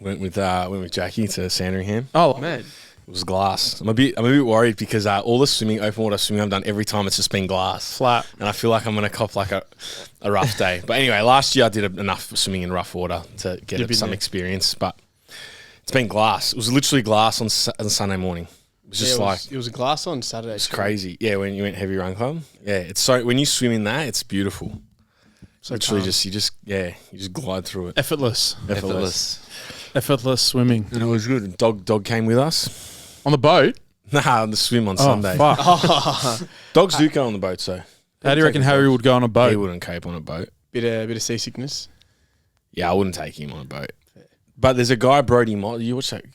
Went with Jackie to Sandringham. Oh man, It was glass. I'm a bit worried because all the open water swimming I've done, every time it's just been glass. flat. And I feel like I'm going to cop like a rough day. But anyway, last year I did enough swimming in rough water to get some experience. But it's been glass. It was literally glass on Sunday morning. It was just it was a glass on Saturday. It's crazy. Yeah, when you went heavy run club. Yeah, it's so when you swim in that, it's beautiful. So literally you just glide through it. Effortless swimming. And it was good. Dog came with us. On the boat? Nah, on the swim on Sunday. Fuck. Dogs do go on the boat, so. How do you reckon Harry would go on a boat? He wouldn't cape on a boat. Bit of seasickness. Yeah, I wouldn't take him on a boat. But there's a guy, Brody Moss. You watch that?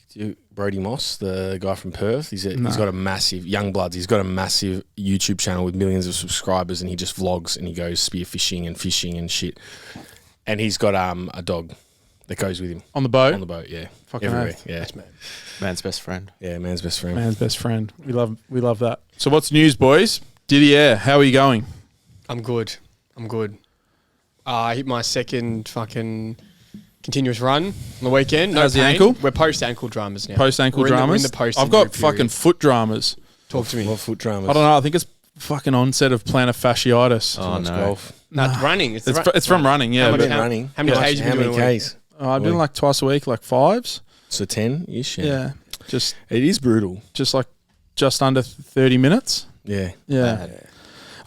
Brody Moss, the guy from Perth. He's got a massive Youngbloods. He's got a massive YouTube channel with millions of subscribers, and he just vlogs and he goes spearfishing and fishing and shit. And he's got a dog that goes with him On the boat? on the boat. Yeah, Fucking everywhere. oath. Yeah, Man's best friend. yeah, man's best friend. Man's best friend. We love that. So what's news, boys? Didier, how are you going? I'm good. I hit my second fucking continuous run on the weekend. No How's the pain. ankle? We're post-ankle dramas now. Post-ankle We're in dramas? the post I've got fucking foot dramas. Talk to me. What foot dramas? I don't know. I think it's fucking onset of plantar fasciitis. Oh, It's no. golf. No, it's running. It's from running, yeah. How I've much- been running. how many Ks How have you many been doing a Ks? I'm doing like twice a week, like 5s. So 10-ish. Yeah. Just It is brutal. like just under 30 minutes. Yeah. Yeah.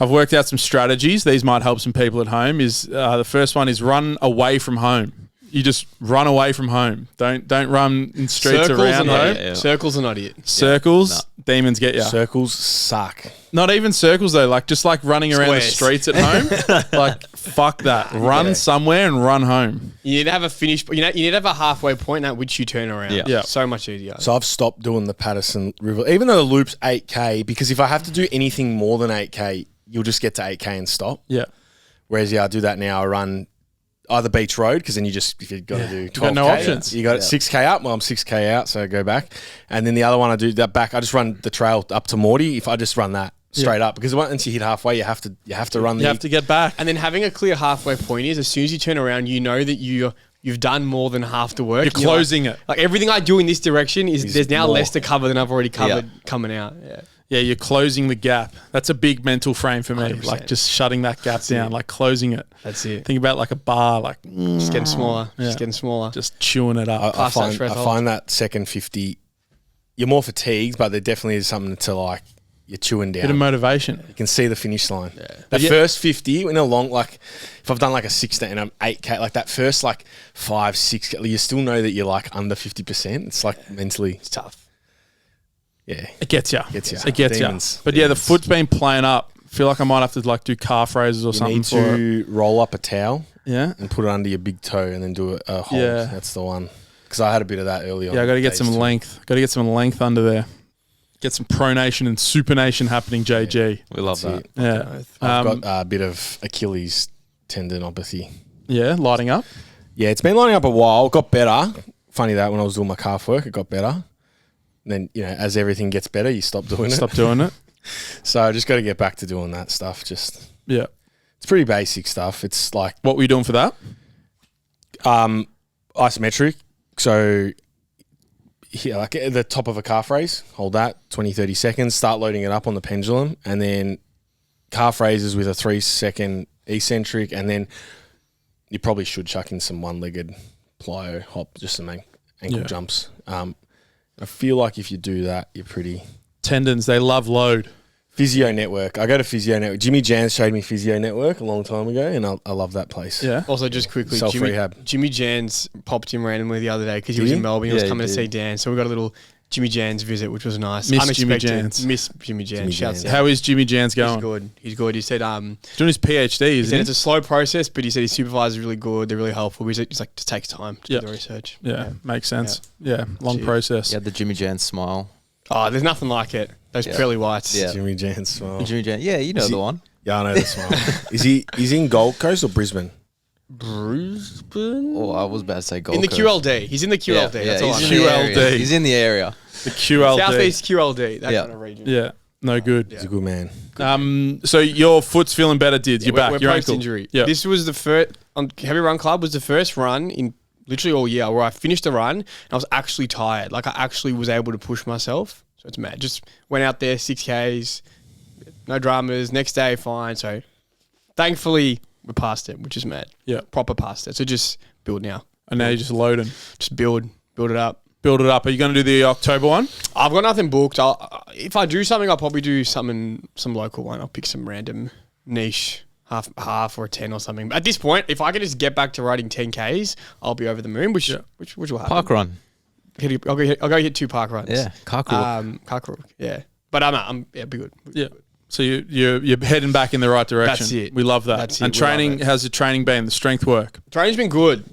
I've worked out some strategies. These might help some people at home. The first one is run away from home. You just run away from home. Don't run in streets Circles around are not home. it. Circles are not it. Circles, demons get you. Circles suck. Not even circles though. Like just like running around the Squares. streets at home. Like fuck that. Run somewhere and run home. You need to have a finish. You need to have a halfway point at which you turn around. Yeah. Yeah. So much easier. So I've stopped doing the Patterson River, even though the loop's 8K, because if I have to do anything more than 8K, you'll just get to 8K and stop. Yeah. Whereas, I do that now. I run either Beach Road, because then if you've got to do 12K. got no options. You got 6K up. Well, I'm 6K out, so I go back. And then the other one I do that back. I just run the trail up to Morty. If I just run that straight up, because once you hit halfway, you have to run. You have to get back. And then having a clear halfway point is as soon as you turn around, you know that you've done more than half the work. You're closing it. Like everything I do in this direction is there's now more. less to cover than I've already covered coming out. Yeah. Yeah, you're closing the gap. That's a big mental frame for me. 100%. Like just shutting that gap down, like closing it. That's it. Think about like a bar, like Just getting smaller. Yeah. Just getting smaller. just chewing it up. I Past that find threshold. that second 50, you're more fatigued, but there definitely is something to like you're chewing down. Bit of motivation. You can see the finish line. Yeah. But That yeah- first 50 in a long, like if I've done like a 16 and I'm 8K, like that first like 5, 6, you still know that you're like under 50%. It's like mentally, It's tough. yeah. It gets you. Gets ya. It gets Demons. you. But yeah, the foot's been playing up. Feel like I might have to like do calf raises or You something need for it. to roll up a towel Yeah. and put it under your big toe and then do a hold. Yeah. That's the one. Because I had a bit of that earlier. Yeah, I got to get some length. Got to get some length under there. Get some pronation and supination happening, JG. We love that. Yeah. I've got a bit of Achilles tendinopathy. Yeah, lighting up. Yeah, it's been lining up a while. It got better. Funny that when I was doing my calf work, it got better. And then, as everything gets better, you stop doing it. Stop doing it. So I just got to get back to doing that stuff. Yeah. It's pretty basic stuff. It's like What were you doing for that? isometric. So here, like at the top of a calf raise, hold that 20, 30 seconds, start loading it up on the pendulum, and then calf raises with a 3-second eccentric, and then you probably should chuck in some one-legged plyo hop, just some ankle jumps. I feel like if you do that, you're pretty... Tendons, they love load. Physio Network. I go to Physio Network. Jimmy Jans showed me Physio Network a long time ago, and I love that place. Yeah. Also, just quickly, Self-rehab. Jimmy Jans popped in randomly the other day because he Did was he? in Melbourne. He was Yeah, he coming to did. see Dan. So we got a little Jimmy Jans visit, which was nice. Miss Jimmy Unexpected. Jans. Miss Jimmy Jans. Jimmy Shouts Jans. out. How is Jimmy Jans He's going? good. He's good. He said, He's doing his PhD, he isn't said he? it's a slow process, but he said his supervisor's really good. They're really helpful. He's like, it just takes time to Yeah. do the research. Yeah, makes sense. Yeah, long Shit. process. You had the Jimmy Jan smile. Oh, there's nothing like it. Those pearly whites. Yeah. Jimmy Jans. Smile. Jimmy Jan. Yeah, you know the one. Yeah, I know this one. Is he in Gold Coast or Brisbane? Brisbane? Oh, I was about to say Gold In the Coast. QLD. He's in the QLD. That's all I he's know. in the QLD. area. He's in the area. The QLD. Southeast QLD. That Yeah. kind of region. Yeah, no good. He's a good man. So your foot's feeling better, Dids. You're back. We're Your post ankle. injury. Yeah. This was the first on Heavy Run Club was the first run in literally all year, where I finished the run and I was actually tired. Like I actually was able to push myself. So it's mad. Just went out there, 6Ks, no dramas. Next day, fine. So thankfully, we're past it, which is mad. Yeah. Proper past it. So just build now. And now you're just loading. Just build it up. Build it up. Are you going to do the October one? I've got nothing booked. If I do something, I'll probably do some local one. I'll pick some random niche, half or a 10 or something. But at this point, if I can just get back to riding 10Ks, I'll be over the moon, which will happen. Park run. I'll go hit 2 park runs. Yeah, Karkrook. Yeah. But I'm be good. Yeah. So you're heading back in the right direction. That's it. We love that. That's it. And We love training, it. how's the training been? The strength work? Training's been good.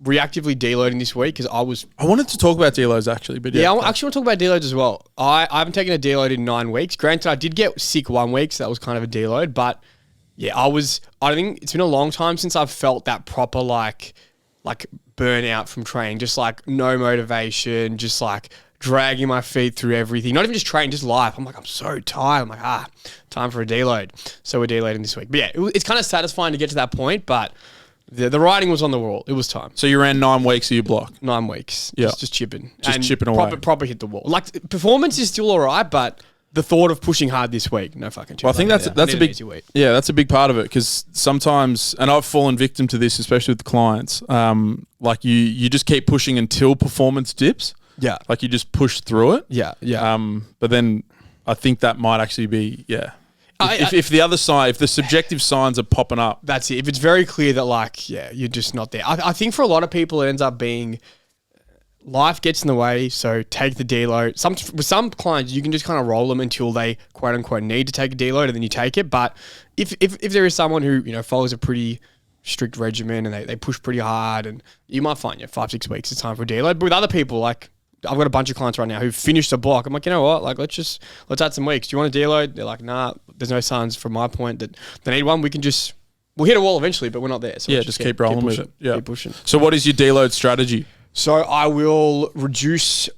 Reactively deloading this week because I wanted to talk about deloads actually, but I actually want to talk about deloads as well. I haven't taken a deload in 9 weeks. Granted, I did get sick 1 week, so that was kind of a deload. But yeah, I think it's been a long time since I've felt that proper like burnout from training. Just like no motivation, just like dragging my feet through everything. Not even just training, just life. I'm like, I'm so tired. I'm like, time for a deload. So we're deloading this week. But yeah, it's kind of satisfying to get to that point, but the writing was on the wall. It was time. So you ran 9 weeks of your block? 9 weeks. Yeah. Just chipping. Just chipping away. Proper hit the wall. Like, performance is still all right, but the thought of pushing hard this week, no fucking chance. Well, I think that's a big easy week. Yeah, that's a big part of it because sometimes, and I've fallen victim to this, especially with clients. Like you just keep pushing until performance dips. Yeah. Like you just push through it. Yeah. But then I think that might actually be If the other side, if the subjective signs are popping up, that's it. If it's very clear that you're just not there. I think for a lot of people it ends up being life gets in the way, so take the deload. With some clients, you can just kind of roll them until they quote unquote need to take a deload, and then you take it. But if there is someone who follows a pretty strict regimen and they push pretty hard, and you might find 5-6 weeks it's time for a deload. But with other people, like I've got a bunch of clients right now who've finished a block. I'm like, you know what? Like let's add some weeks. Do you want a deload? They're like, nah. There's no signs from my point that they need one. We'll hit a wall eventually, but we're not there. So yeah, just keep rolling with it. Yeah, keep pushing. So what is your deload strategy? So I will reduce.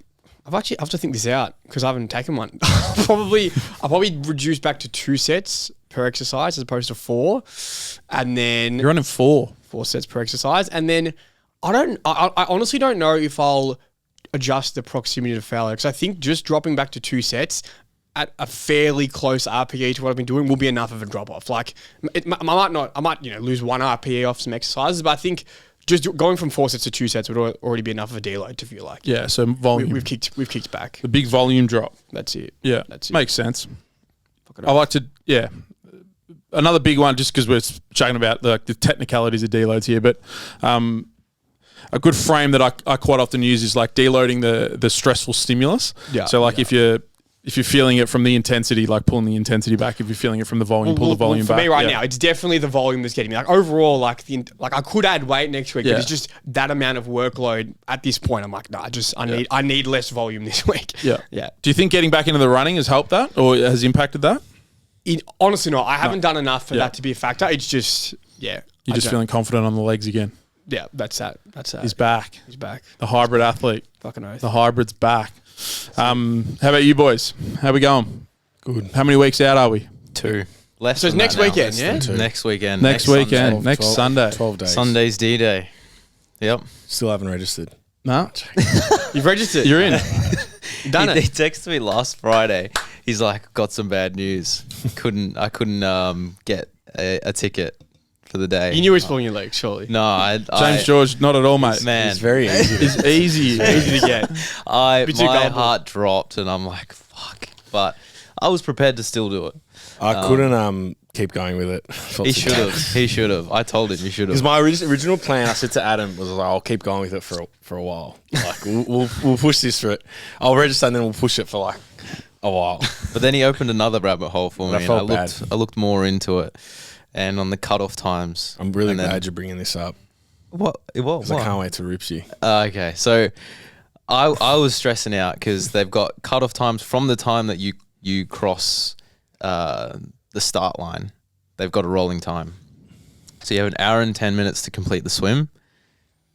I have to think this out because I haven't taken one. I'll probably reduce back to 2 sets per exercise as opposed to 4, and then You're running 4 sets per exercise, and then I honestly don't know if I'll adjust the proximity to failure because I think just dropping back to 2 sets at a fairly close RPE to what I've been doing will be enough of a drop off. Like I might lose 1 RPE off some exercises, but I think just going from 4 sets to 2 sets would already be enough of a deload to feel like. Yeah, so volume. We've kicked back. The big volume drop. That's it. Yeah, that's it. Makes sense. I like to, another big one, just because we're chatting about the technicalities of deloads here, but a good frame that I quite often use is like deloading the stressful stimulus. Yeah. So like if you're feeling it from the intensity, like pulling the intensity back. If you're feeling it from the volume, pull the volume back. For me right now, it's definitely the volume that's getting me. Like overall, like I could add weight next week, but it's just that amount of workload at this point. I'm like, I need less volume this week. Yeah. Yeah. Do you think getting back into the running has helped that or has impacted that? Honestly, no. I haven't done enough for that to be a factor. It's just, You're just feeling confident on the legs again. Yeah, that's that. He's back. He's back. The hybrid athlete. Fucking oath. The hybrid's back. How about you boys? How we going? Good. How many weeks out are we? 2. Less. So it's than next that now. weekend, Less yeah? than 2. Next weekend. Next weekend. Sunday. Next Sunday. 12 days. Sunday's D-Day. Yep. Still haven't registered. No. You've registered. You're in. Done He it. texted me last Friday. He's like, got some bad news. I couldn't get a ticket for the day. You knew he was pulling your leg, surely. No, James George, not at all, mate. Man, It's very easy. It's easy. Easy to get. my Bit too gullible. heart dropped, and I'm like, fuck. But I was prepared to still do it. I couldn't keep going with it. He should have. He should have. I told him he should Because have. my original plan, I said to Adam, was like, I'll keep going with it for a while. Like we'll push this for it. I'll register and then we'll push it for like a while. But then he opened another rabbit hole for me, I and felt bad. I looked more into it, and on the cutoff times. I'm really and then- glad you're bringing this up. What? Because I can't wait to rip you. Okay, so I was stressing out because they've got cutoff times from the time that you cross the start line. They've got a rolling time. So you have 1 hour and 10 minutes to complete the swim.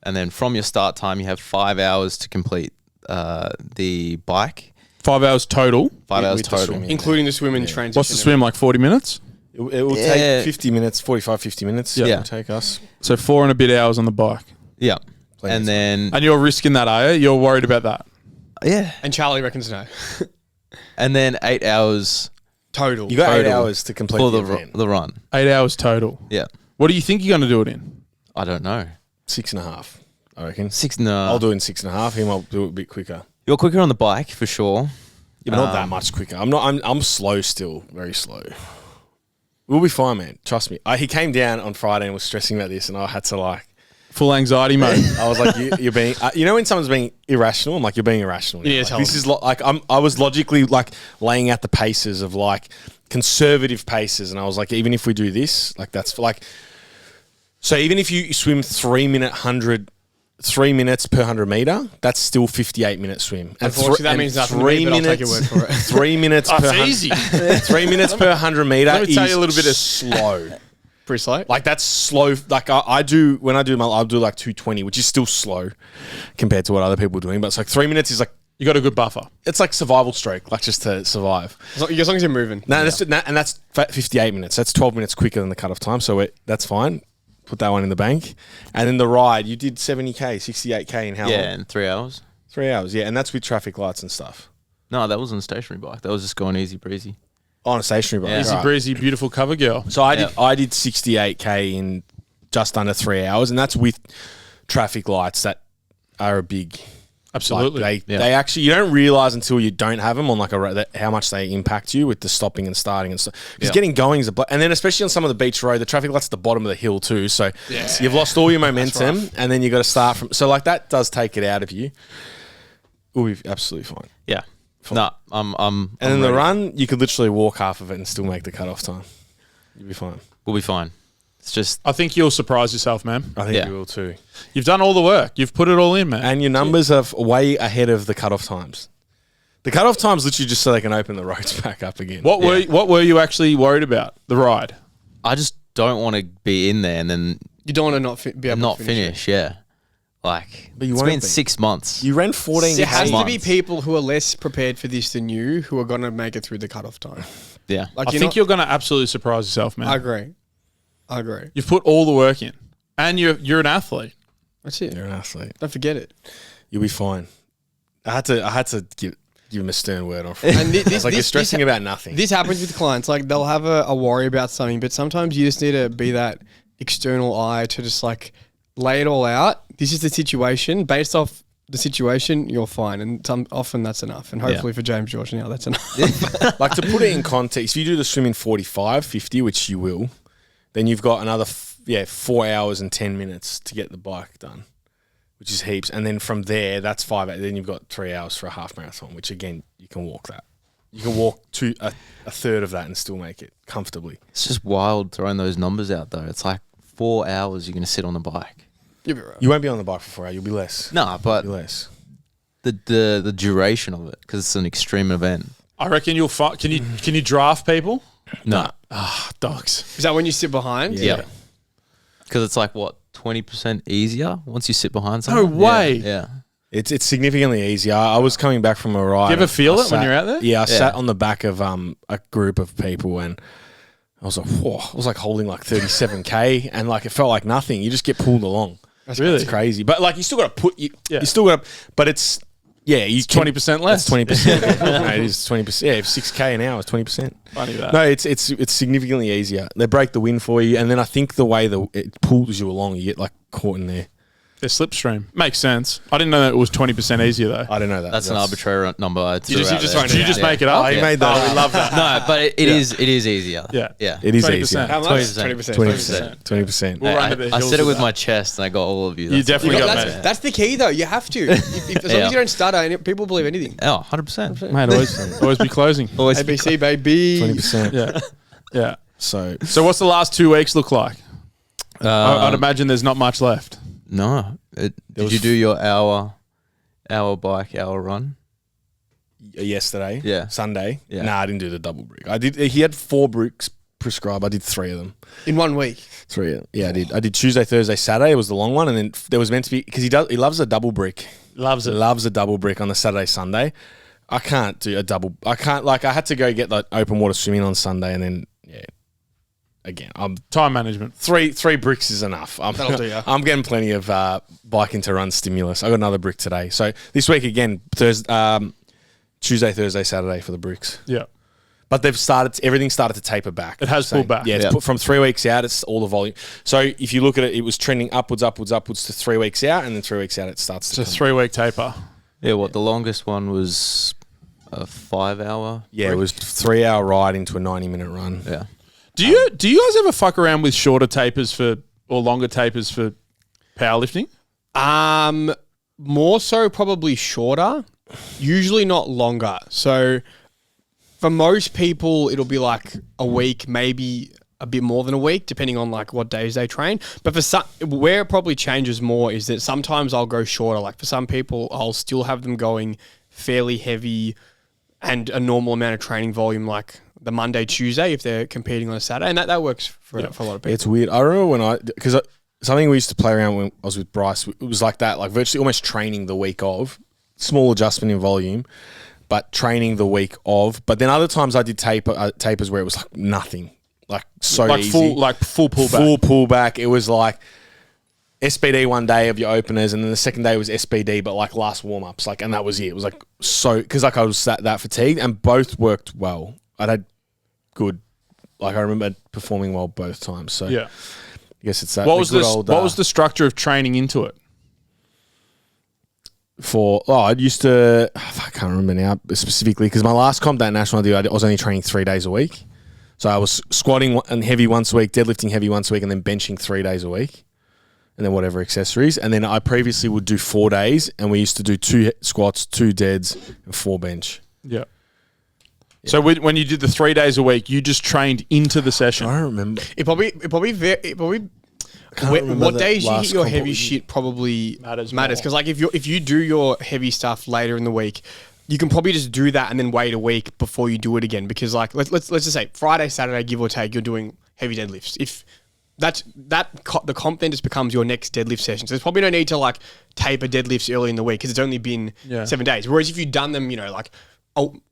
And then from your start time, you have 5 hours to complete the bike. 5 hours total. 5 hours with the total. swimming. Including the swim and transition. What's the swim, like 40 minutes? It will Yeah. take 50 minutes, 45, 50 minutes. Yeah. It will take us. So 4 and a bit hours on the bike. Yeah. And then And you're risking that, are you? You're worried about that? yeah, And Charlie reckons no. and then 8 hours Total. You got 8 Total hours to complete for the the event. the run. 8 hours total. Yeah, What do you think you're going to do it in? I don't know. 6.5, I reckon. 6 no. I'll do it in 6.5. He might do it a bit quicker. You're quicker on the bike for sure. Yeah, but not that much quicker. I'm slow still, very slow. We'll be fine, man. Trust me. He came down on Friday and was stressing about this, and I had to like. Full anxiety mode. I was like, you're being. You know when someone's being irrational, I'm like, you're being irrational. Yeah, Like, tell this them. is like I was logically like laying out the paces of like conservative paces, and I was like, even if we do this, like that's like. So even if you swim 3 minutes per 100 meter, that's still 58-minute swim. And Unfortunately, that means nothing to me, but I'll take your word for it. 3 minutes per That's easy. 3 minutes per 100 meter. Let me tell you a little bit of- slow. Pretty slow. Like that's slow. Like I'll do like 220, which is still slow compared to what other people are doing. But it's like 3 minutes is like You got a good buffer. it's like survival stroke, like just to survive. As long as you're moving. No, and that's 58 minutes. That's 12 minutes quicker than the cutoff time. So that's fine. Put that one in the bank. And then the ride, you did 70k, 68k in how Yeah, long? in 3 hours. 3 hours. Yeah, and that's with traffic lights and stuff. No, that wasn't a stationary bike. That was just going easy breezy. On a stationary bike. Yeah. Easy Right. breezy, beautiful cover girl. So I did 68k in just under 3 hours, and that's with traffic lights that are a big. Absolutely. Like they actually, you don't realize until you don't have them on like how much they impact you with the stopping and starting and stuff. Because getting going is and then especially on some of the beach road, the traffic lights at the bottom of the hill too. So you've lost all your momentum, and then you got to start from. So like that does take it out of you. We'll be absolutely fine. Yeah. No, I'm And then the run, you could literally walk half of it and still make the cutoff time. You'll be fine. We'll be fine. It's just I think you'll surprise yourself, man. I think Yeah. you will too. You've done all the work. You've put it all in, man. And your numbers are way ahead of the cutoff times. The cutoff times literally just so they can open the roads back up again. What were you actually worried about? The ride. I just don't want to be in there and then You don't want to be able not to finish. finish. Yeah, like But you it's won't been be. 6 months. You ran 14 There has to be months. people who are less prepared for this than you who are going to make it through the cutoff time. Yeah, Like I think you're going to absolutely surprise yourself, man. I agree. You've put all the work in, and you're an athlete. That's it. You're an athlete. Don't forget it. You'll be fine. I had to give him a stern word on. And I was like, you're stressing about nothing. This happens with clients. Like they'll have a worry about something, but sometimes you just need to be that external eye to just like lay it all out. This is the situation. Based off the situation, you're fine. And often that's enough. And hopefully for James George now, that's enough. Like to put it in context, if you do the swim in 45, 50, which you will, then you've got another 4 hours and 10 minutes to get the bike done, which is heaps. And then from there, that's 5 hours. Then you've got 3 hours for a half marathon, which again, you can walk that. You can walk to a third of that and still make it comfortably. it's just wild throwing those numbers out though. It's like 4 hours you're going to sit on the bike. You'll be right. You won't be on the bike for 4 hours. You'll be less. No, but You'll be less. the duration of it because it's an extreme event. I reckon you'll find. Can you draft people? No, Dogs. Is that when you sit behind? yeah, because it's like what 20% easier once you sit behind someone. No way. Yeah. It's significantly easier. I was coming back from a ride. Do you ever and feel I it when you're out there? Yeah, I sat on the back of a group of people and I was like, whoa, I was like holding like 37k and like it felt like nothing. You just get pulled along. Really? It's crazy. But like you still got to put you still got to but it's you 20% less. It's 20%. No, it is 20%. Yeah, 6k an hour is 20%. Funny that. No, it's significantly easier. They break the wind for you and then I think the way it pulls you along, you get like caught in there. They're slipstream. Makes sense. I didn't know that it was 20% easier though. I don't know that. That's an arbitrary number. I threw just- you out just there. find Did you just make it up? Oh, he made that. Oh, we love that. No, but it is easier. Yeah. Yeah. It is 20%. easier. How much? 20%. 20%. 20%. We'll run to the I hills said it with with that. my chest and I got all of you. You definitely got That's, me. that's the key, though. You have to. As long as you don't stutter, and people believe anything. Oh, 100%. Mate, always be closing. Always ABC, baby. 20%. Yeah. Yeah. So So what's the last 2 weeks look like? I'd imagine there's not much left. No. Did you do your hour bike, hour run? yesterday, Yeah. Sunday. Yeah. Nah, I didn't do the double brick. I did. He had 4 bricks prescribed. I did 3 of them. In 1 week. 3. Yeah, I did. I did Tuesday, Thursday, Saturday. It was the long one, and then there was meant to be because he loves a double brick. Loves it. Loves a double brick on the Saturday, Sunday. I can't do a double. I can't I had to go get the open water swimming on Sunday, and then again, I'm Time management. three bricks is enough. That'll do ya. I'm getting plenty of biking to run stimulus. I got another brick today. So this week again, Tuesday, Thursday, Saturday for the bricks. Yeah. But everything started to taper back. It has pulled back. Yeah, it's put from 3 weeks out, it's all the volume. So if you look at it, it was trending upwards to 3 weeks out, and then 3 weeks out it starts to It's a 3-week taper. Yeah, the longest one was a 5 hour? Yeah, it was 3 hour ride into a 90-minute run. Yeah. Do you guys ever fuck around with shorter tapers or longer tapers for powerlifting? More so probably shorter, usually not longer. So for most people, it'll be like a week, maybe a bit more than a week, depending on like what days they train. But for some, where it probably changes more is that sometimes I'll go shorter. Like for some people, I'll still have them going fairly heavy and a normal amount of training volume, like the Monday, Tuesday, if they're competing on a Saturday. And that works for a lot of people. It's weird. I remember because something we used to play around when I was with Bryce, it was like that, like virtually almost training the week of, small adjustment in volume, but training the week of. But then other times I did tapers where it was like nothing, like so Like easy. full pullback. Full pullback. It was like SBD one day of your openers, and then the second day was SBD, but like last warm ups, like, and that was it. It was like because like I was that fatigued, and both worked well. I had good, like I remember performing well both times. So Yeah. I guess it's that. What was the structure of training into it? I used to, I can't remember now specifically, because my last comp that national I was only training 3 days a week. So I was squatting and heavy once a week, deadlifting heavy once a week, and then benching 3 days a week, and then whatever accessories. And then I previously would do 4 days, and we used to do 2 squats, 2 deads, and 4 bench. Yeah. So when you did the 3 days a week, you just trained into the session. I don't remember. It probably what days you hit your heavy shit probably matters because like if you do your heavy stuff later in the week, you can probably just do that and then wait a week before you do it again, because like let's just say Friday, Saturday, give or take, you're doing heavy deadlifts. If the comp then just becomes your next deadlift session. So there's probably no need to like taper deadlifts early in the week because it's only been 7 days. Whereas if you've done them, like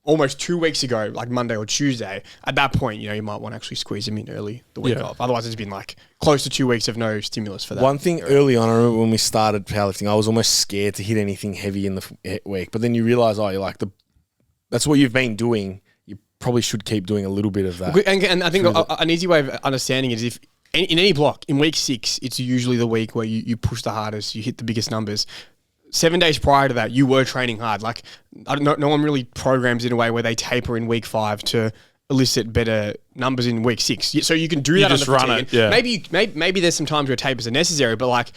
almost 2 weeks ago, like Monday or Tuesday, at that point, you might want to actually squeeze them in early the week off. Otherwise, it's been like close to 2 weeks of no stimulus for that. One thing early on, I remember when we started powerlifting, I was almost scared to hit anything heavy in the week. But then you realize, you're like that's what you've been doing. You probably should keep doing a little bit of that. And I think an easy way of understanding it is if in any block, in week 6, it's usually the week where you push the hardest, you hit the biggest numbers. 7 days prior to that, you were training hard. Like, I don't know, no one really programs in a way where they taper in week 5 to elicit better numbers in week 6. So you can do that. Just run it. Yeah. Maybe there's some times where tapers are necessary, but like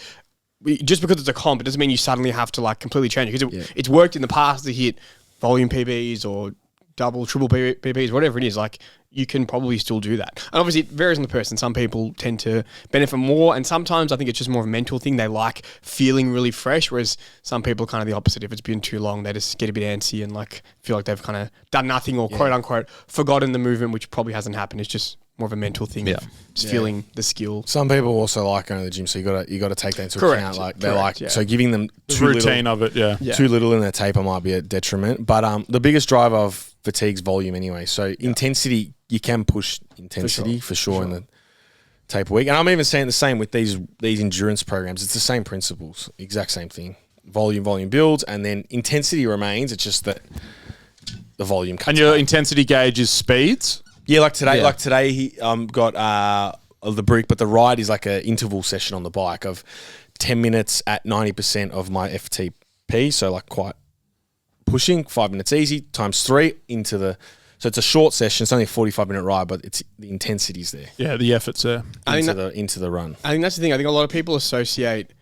just because it's a comp, it doesn't mean you suddenly have to like completely change it, because it's worked in the past to hit volume PBs or double, triple PBs, whatever it is. Like, you can probably still do that. And obviously it varies on the person. Some people tend to benefit more, and sometimes I think it's just more of a mental thing. They like feeling really fresh, whereas some people kind of the opposite. If it's been too long, they just get a bit antsy and like feel like they've kind of done nothing or quote unquote forgotten the movement, which probably hasn't happened. It's just more of a mental thing of just feeling the skill. Some people also like going to the gym, so you got to take that into account. Like so giving them the routine of it, too little in their taper might be a detriment. But the biggest driver of fatigue's volume anyway. So intensity, you can push intensity for sure in the taper week. And I'm even saying the same with these endurance programs. It's the same principles, exact same thing. Volume builds, and then intensity remains. It's just that the volume cuts. And your intensity gauge is speeds? Yeah, like today he got the brick, but the ride is like an interval session on the bike of 10 minutes at 90% of my FTP, so like quite pushing, 5 minutes easy, times 3 into the... So it's a short session, it's only a 45-minute ride, but the intensity's there. Yeah, the effort's there. Into the run. I think that's the thing. I think a lot of people associate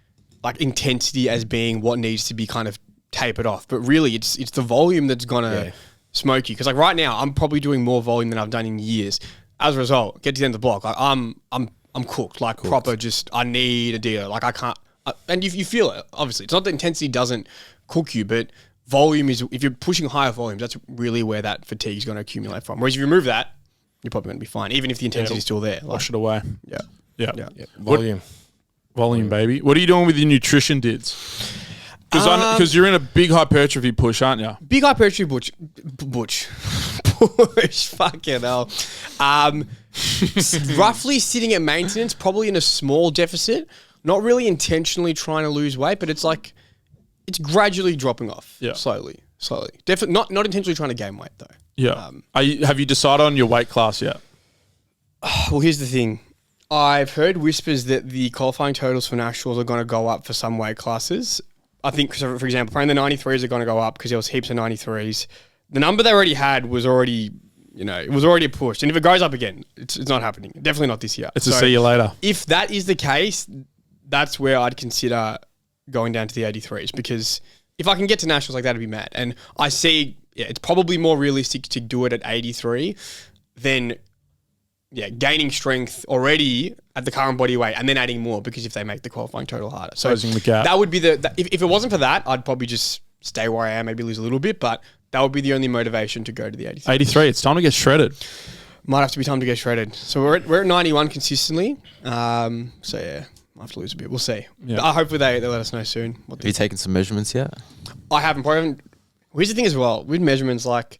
like intensity as being what needs to be kind of tapered off, but really it's the volume that's gonna smoke you. Because like right now, I'm probably doing more volume than I've done in years. As a result, get to the end of the block, like I'm cooked, like proper. Just I need a deal. Like I can't, and you feel it. Obviously, it's not that intensity doesn't cook you, but volume is. If you're pushing higher volumes, that's really where that fatigue is going to accumulate from. Whereas if you remove that, you're probably going to be fine, even if the intensity is still there. Like, wash it away. Yeah. Volume, baby. What are you doing with your nutrition dids? Because you're in a big hypertrophy push, aren't you? Big hypertrophy push. Fucking hell. Roughly sitting at maintenance, probably in a small deficit. Not really intentionally trying to lose weight, but it's like it's gradually dropping off. Yeah. Slowly. Definitely not intentionally trying to gain weight though. Yeah. Have you decided on your weight class yet? Well, here's the thing. I've heard whispers that the qualifying totals for nationals are going to go up for some weight classes. I think, so for example, apparently the 93s are going to go up because there was heaps of 93s. The number they already had was already, it was already pushed. And if it goes up again, it's not happening. Definitely not this year. It's a see you later. If that is the case, that's where I'd consider going down to the 83s, because if I can get to nationals like that, I'd be mad. And I see, it's probably more realistic to do it at 83 than gaining strength already at the current body weight and then adding more, because if they make the qualifying total harder. So closing the gap. That would be if it wasn't for that, I'd probably just stay where I am, maybe lose a little bit, but that would be the only motivation to go to the 83. 83, it's time to get shredded. Might have to be time to get shredded. So we're at 91 consistently. So yeah, might have to lose a bit. We'll see. Yeah. But hopefully they let us know soon. Have you taken some measurements yet? I haven't. Here's the thing as well, with measurements, like,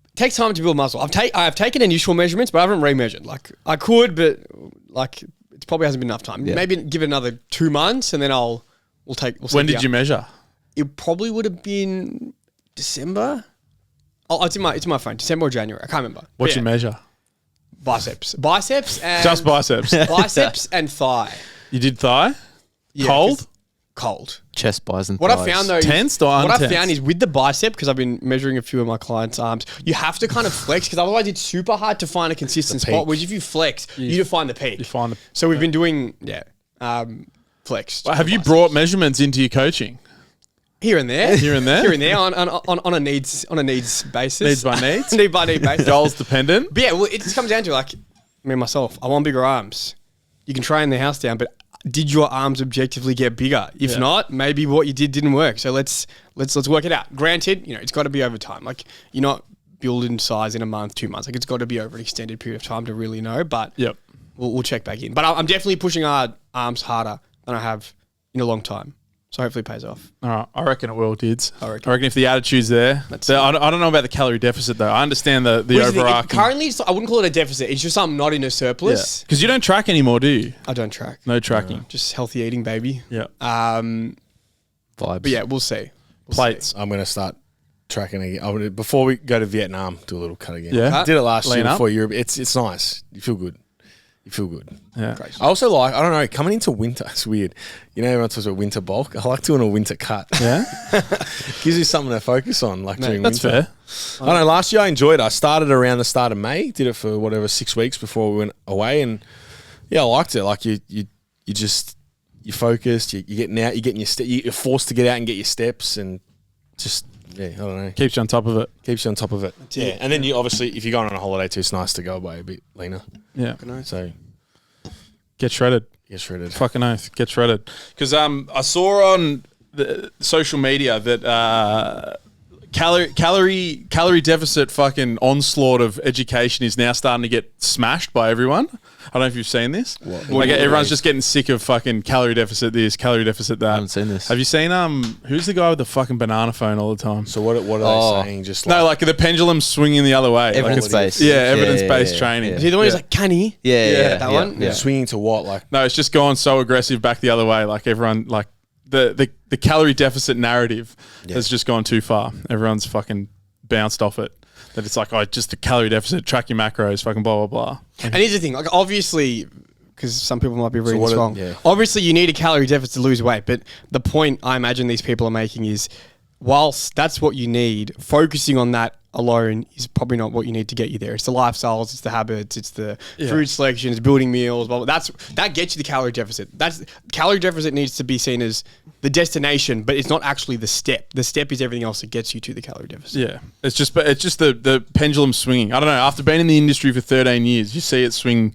it takes time to build muscle. I have taken initial measurements, but I haven't remeasured. Like, I could, but like, it probably hasn't been enough time. Yeah. Maybe give it another 2 months, and then we'll see. When did you measure? It probably would have been December. Oh, it's in my phone. December or January. I can't remember. What'd you measure? Biceps and Just biceps. biceps and thigh. You did thigh? Yeah, Cold? Cold. Chest, buys, and What thighs. I found though, Tensed or what I untensed? found is with the bicep, because I've been measuring a few of my clients' arms, you have to kind of flex, because otherwise it's super hard to find a consistent The spot. peak. Which if you flex, you define the peak. You find the, So we've been doing flex. have you brought measurements into your coaching? here and there, Here and there? here and there on a needs basis, Needs by needs? need by need basis. Goals dependent? But yeah, well, it just comes down to, like, me myself. I want bigger arms. You can train the house down, but did your arms objectively get bigger? If not, maybe what you did didn't work. So let's work it out. Granted, it's got to be over time. Like, you're not building size in a month, 2 months. Like, it's got to be over an extended period of time to really know. But Yep. we'll check back in. But I'm definitely pushing our arms harder than I have in a long time. So hopefully it pays off. All right. I reckon it will, Dids. I reckon. if the attitude's there. I don't know about the calorie deficit, though. I understand the overarching. Currently, I wouldn't call it a deficit. It's just I'm not in a surplus. Because you don't track anymore, do you? I don't track. No tracking. Just healthy eating, baby. Yeah. Vibes. But yeah, we'll see. Plates. I'm going to start tracking again. Before we go to Vietnam, do a little cut again. Yeah. Did it last Lean year up. before Europe. It's nice. You feel good. Yeah. I also like, I don't know, coming into winter, it's weird. Everyone talks about winter bulk. I like doing a winter cut. Yeah. Gives you something to focus on, like during That's winter. fair. I don't know, last year I enjoyed it. I started around the start of May, did it for 6 weeks before we went away, and yeah, I liked it. Like you're focused, you're getting out, you're forced to get out and get your steps, and just, yeah, I don't know. Keeps you on top of it. Keeps you on top of it. it. Yeah. And then you obviously, if you're going on a holiday too, it's nice to go away a bit leaner. Yeah. So Get shredded. get shredded. Fucking oath. Get shredded. Because I saw on the social media that calorie deficit fucking onslaught of education is now starting to get smashed by everyone. I don't know if you've seen this. Like everyone's just getting sick of fucking calorie deficit this, calorie deficit that. I haven't seen this. Have you seen who's the guy with the fucking banana phone all the time? So what are they saying? Just No, like the pendulum swinging the other way. Evidence-based. Yeah, evidence-based yeah, training. Is he the one who's like, canny? Yeah. That one? Yeah. swinging to what? Like No, it's just going so aggressive back the other way. Like everyone, like the calorie deficit narrative has just gone too far. Everyone's fucking bounced off it. That it's like, just the calorie deficit, track your macros, fucking blah, blah, blah. And here's the thing, like, obviously, because some people might be reading this wrong. yeah. Obviously, you need a calorie deficit to lose weight, but the point I imagine these people are making is, whilst that's what you need, focusing on that alone is probably not what you need to get you there. It's the lifestyles, it's the habits, it's the food selection, it's building meals, blah, blah. That gets you the calorie deficit. Calorie deficit needs to be seen as the destination, but it's not actually the step. The step is everything else that gets you to the calorie deficit. Yeah. It's just the pendulum swinging. I don't know. After being in the industry for 13 years, you see it swing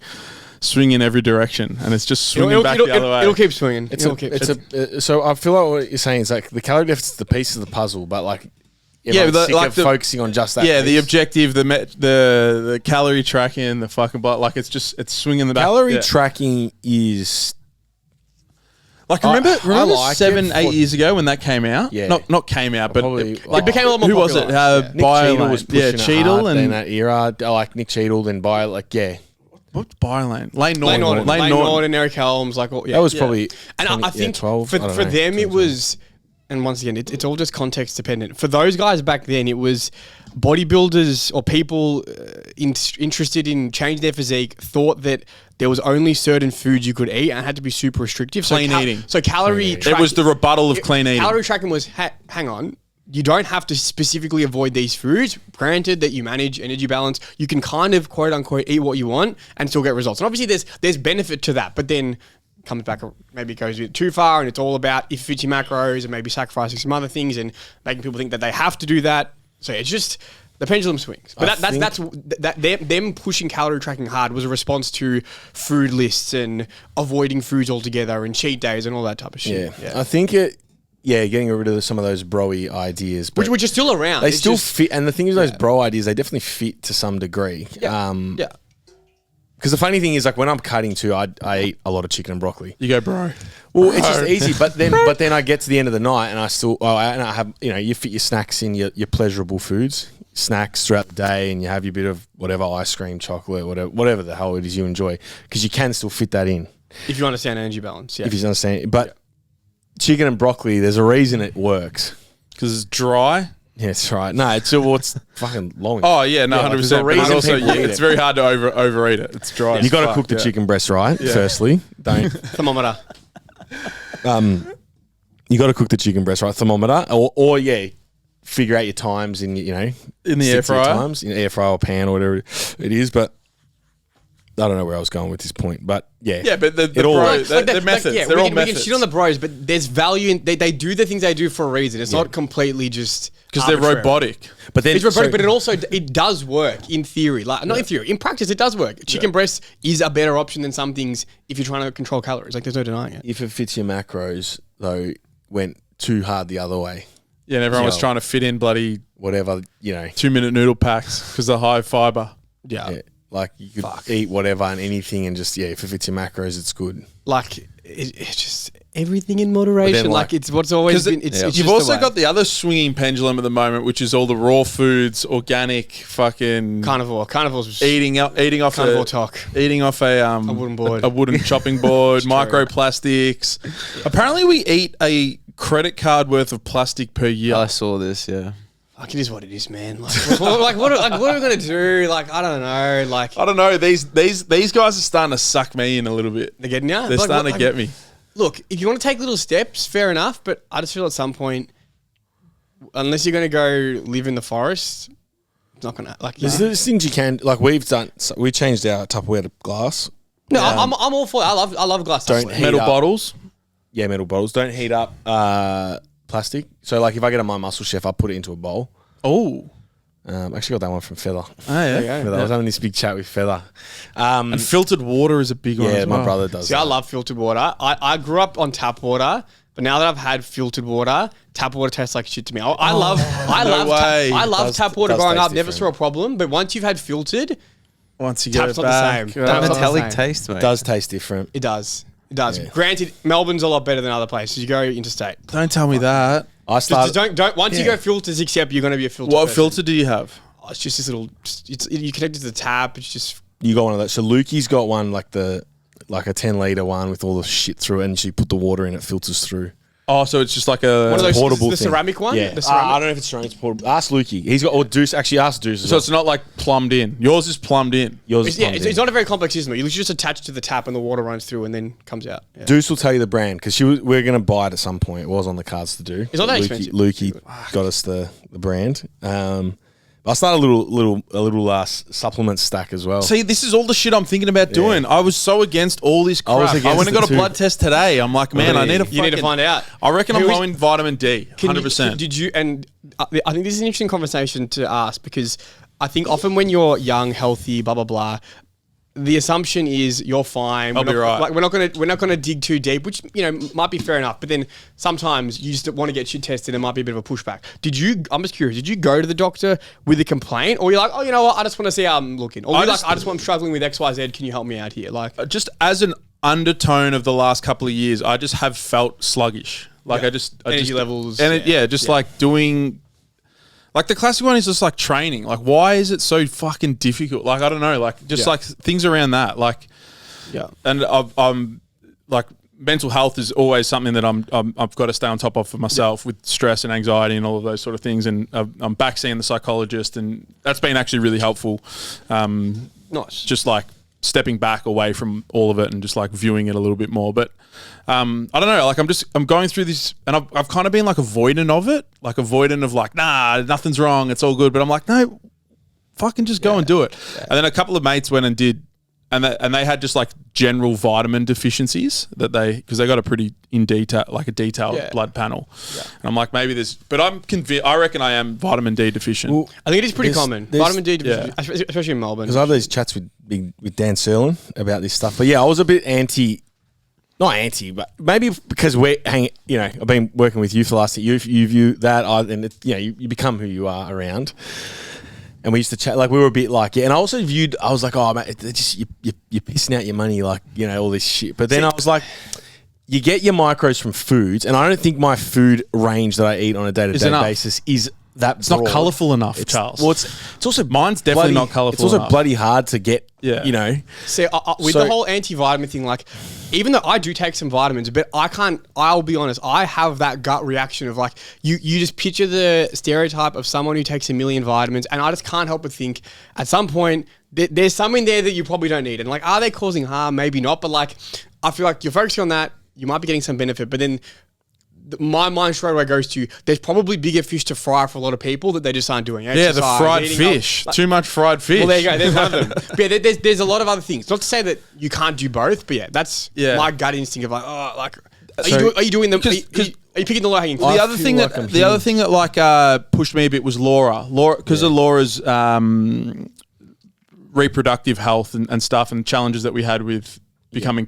in every direction, and it's just swinging back the other way. It'll keep swinging. So I feel like what you're saying is like the calorie deficit is the piece of the puzzle, but like everyone's sick of focusing on just that. Yeah, the piece. objective, the calorie tracking, the fucking like it's swinging the back. Calorie tracking is Like remember like it 7-8 years ago when that came out? Yeah. Not came out, but Probably- it became a lot more who was it? popular. Nick Cheadle was pushing it Cheadle hard and in that era. I like Nick Cheadle and what's BioLane? Lane Lane Norton. Norton, Eric Helms, like all, yeah. that was probably And 20 I think 12. I don't for know, them it 12. was, and once again, it's all just context dependent. For those guys back then, it was bodybuilders or people interested in changing their physique thought that there was only certain foods you could eat and it had to be super restrictive. Clean eating. So calorie It was the rebuttal of clean eating. Calorie tracking was, hang on, you don't have to specifically avoid these foods. Granted that you manage energy balance, you can kind of quote unquote eat what you want and still get results. And obviously there's benefit to that, but then comes back, maybe it goes a bit too far and it's all about if it fits your macros and maybe sacrificing some other things and making people think that they have to do that. So it's just the pendulum swings. But them pushing calorie tracking hard was a response to food lists and avoiding foods altogether and cheat days and all that type of shit. Yeah. I think getting rid of some of those bro-y ideas. But Which are still around. they It's still just- fit. And the thing is, those bro ideas, they definitely fit to some degree. Yeah. Because the funny thing is, like when I'm cutting too, I eat a lot of chicken and broccoli. You go, bro. Well, it's just easy. But then I get to the end of the night and I have, you fit your snacks in your pleasurable foods, snacks throughout the day, and you have your bit of whatever ice cream, chocolate, whatever the hell it is you enjoy, because you can still fit that in. If you understand energy balance, yeah. If you understand. But chicken and broccoli, there's a reason it works. Because it's dry. Yeah, that's right. No, it's fucking long. Oh yeah, no, 100%. there's a But reason also, people eat it's it. very hard to overeat it. It's dry. You got to cook the chicken breast right. Firstly, don't. Thermometer. You got to cook the chicken breast right. Thermometer, or figure out your times in In the stick air to your fryer. times in air fryer or pan or whatever it is. But I don't know where I was going with this point. But Yeah, but the It all bro, works. the methods. They're all we can methods. shit on the bros, but there's value in they do the things they do for a reason. It's not completely just because they're arbitrary. robotic. but then It's robotic, so- but it also it does work in theory. Like not in theory, in practice, it does work. Chicken breast is a better option than some things if you're trying to control calories. Like there's no denying it. if it fits your macros, though, went too hard the other way. Yeah, and everyone was Yeah. trying to fit in bloody Whatever 2-minute noodle packs because they're high fiber. Yeah, like you could eat whatever and anything, and just if it fits your macros, it's good. Like it's just everything in moderation. like- Like it's what's always been. It's You've just also the way. got the other swinging pendulum at the moment, which is all the raw foods, organic, fucking carnivore. Carnivore's eating off carnivore talk. eating off a wooden board. a wooden chopping board, microplastics. Apparently, we eat a credit card worth of plastic per year. I saw this. Yeah. Like it is what it is, man. Like what are we gonna do? Like I don't know. Like I don't know. These guys are starting to suck me in a little bit. they're getting you. They're starting to get me. Look, if you want to take little steps, fair enough. But I just feel at some point, unless you're going to go live in the forest, it's not going to like. There's things you can we've done. So we changed our Tupperware to glass. No, I'm all for it. I love glass. Don't Tupperware. heat Metal up. bottles. Yeah, metal bottles. Don't heat up plastic. So if I get a My Muscle Chef, I'll put it into a bowl. Oh, Actually got that one from Feather. yeah. Feather. I was having this big chat with Feather. And filtered water is a big one. Yeah, as my well. brother does. See, I love filtered water. I grew up on tap water, but now that I've had filtered water, tap water tastes like shit to me. I love way. tap water Does growing taste up. Never different. saw a problem, but once you've had filtered, Once you get Tap's it not the back, same. oh. Tap's not the Metallic same. taste, mate. Does taste different. it does. It does. Yeah. Granted, Melbourne's a lot better than other places. You go interstate. Don't tell me that. I Just started. don't. Once you Yeah. go filters, accept you're going to be a filter. What person. filter do you have? Oh, it's just this little. You connect it to the tap. It's just. You got one of those. So Lukey's got one like a 10-liter one with all the shit through it, and she put the water in. It filters through. Oh, so it's just like a One of those portable the thing. ceramic one. Yeah, The ceramic. I don't know if it's ceramic. It's portable. Ask Lukey. He's got or Deuce. Actually, ask Deuce. As So well. it's not like plumbed in. Yours is plumbed in. Yours is Yeah, plumbed it's in. not a very complex system. You just attach to the tap and the water runs through and then comes out. Yeah. Deuce will tell you the brand because we're going to buy it at some point. It was on the cards to do. It's not that Lukey, expensive. Lukey got us the brand. I started a little supplement stack as well. See, this is all the shit I'm thinking about doing. I was so against all this crap. I was I against went and it got a too. blood test today. I'm like, man, I need to. You need to find out. I reckon I'm Who is- low in vitamin D. Can you- 100%. Did you? And I think this is an interesting conversation to ask because I think often when you're young, healthy, blah blah blah, the assumption is you're fine. I'll be right. Like we're not gonna dig too deep, which might be fair enough. But then sometimes you just want to get shit tested. It might be a bit of a pushback. I'm just curious. Did you go to the doctor with a complaint, or you're like, oh, you know what? I just want to see how I'm looking, or I'm struggling with X Y Z. Can you help me out here? Like, just as an undertone of the last couple of years, I just have felt sluggish. Like Energy levels. And like doing, like the classic one is just like training. Like, why is it so fucking difficult? Like, I don't know. Like, just like things around that. Like, and I'm like, mental health is always something that I've got to stay on top of for myself with stress and anxiety and all of those sort of things. And I'm back seeing the psychologist, and that's been actually really helpful. Nice. Just like stepping back away from all of it and just like viewing it a little bit more. But I don't know, like I'm going through this, and I've kind of been like avoidant of it, like avoidant of like, nah, nothing's wrong, it's all good. But I'm like, no, fucking just go and do it. Yeah. And then a couple of mates went and did, and they had just like general vitamin deficiencies that because they got a pretty detailed blood panel. Yeah. And I'm like, maybe there's, but I'm convinced, I reckon I am vitamin D deficient. Well, I think it is pretty common. Vitamin D deficient, especially in Melbourne. Because I have these chats with Dan Serlin about this stuff. But yeah, I was a bit not anti, but maybe because I've been working with you for the last year. You view that, and you become who you are around. And we used to chat, like we were a bit like, and I also viewed, I was like, oh, man, it's just, you're pissing out your money, like, all this shit. But then I was like, you get your micros from foods, and I don't think my food range that I eat on a day-to-day basis is that It's broad. not colourful enough, Charles. Well, it's also mine's definitely not colourful. It's also enough. bloody hard to get. See, with the whole anti-vitamin thing, like, even though I do take some vitamins, but I'll be honest, I have that gut reaction of like, you just picture the stereotype of someone who takes a million vitamins, and I just can't help but think at some point there's some in there that you probably don't need. And like, are they causing harm? Maybe not, but like, I feel like you're focusing on that, you might be getting some benefit, but then my mind straight away goes to, there's probably bigger fish to fry for a lot of people that they just aren't doing. Yeah, the fried fish. Too much fried fish. Well, there you go. There's one of them. But yeah, there's a lot of other things. Not to say that you can't do both, but that's my gut instinct of like, oh, like, are you doing them? Are you picking the low hanging fruit? The other thing that like pushed me a bit was Laura, because of Laura's reproductive health and stuff, and challenges that we had with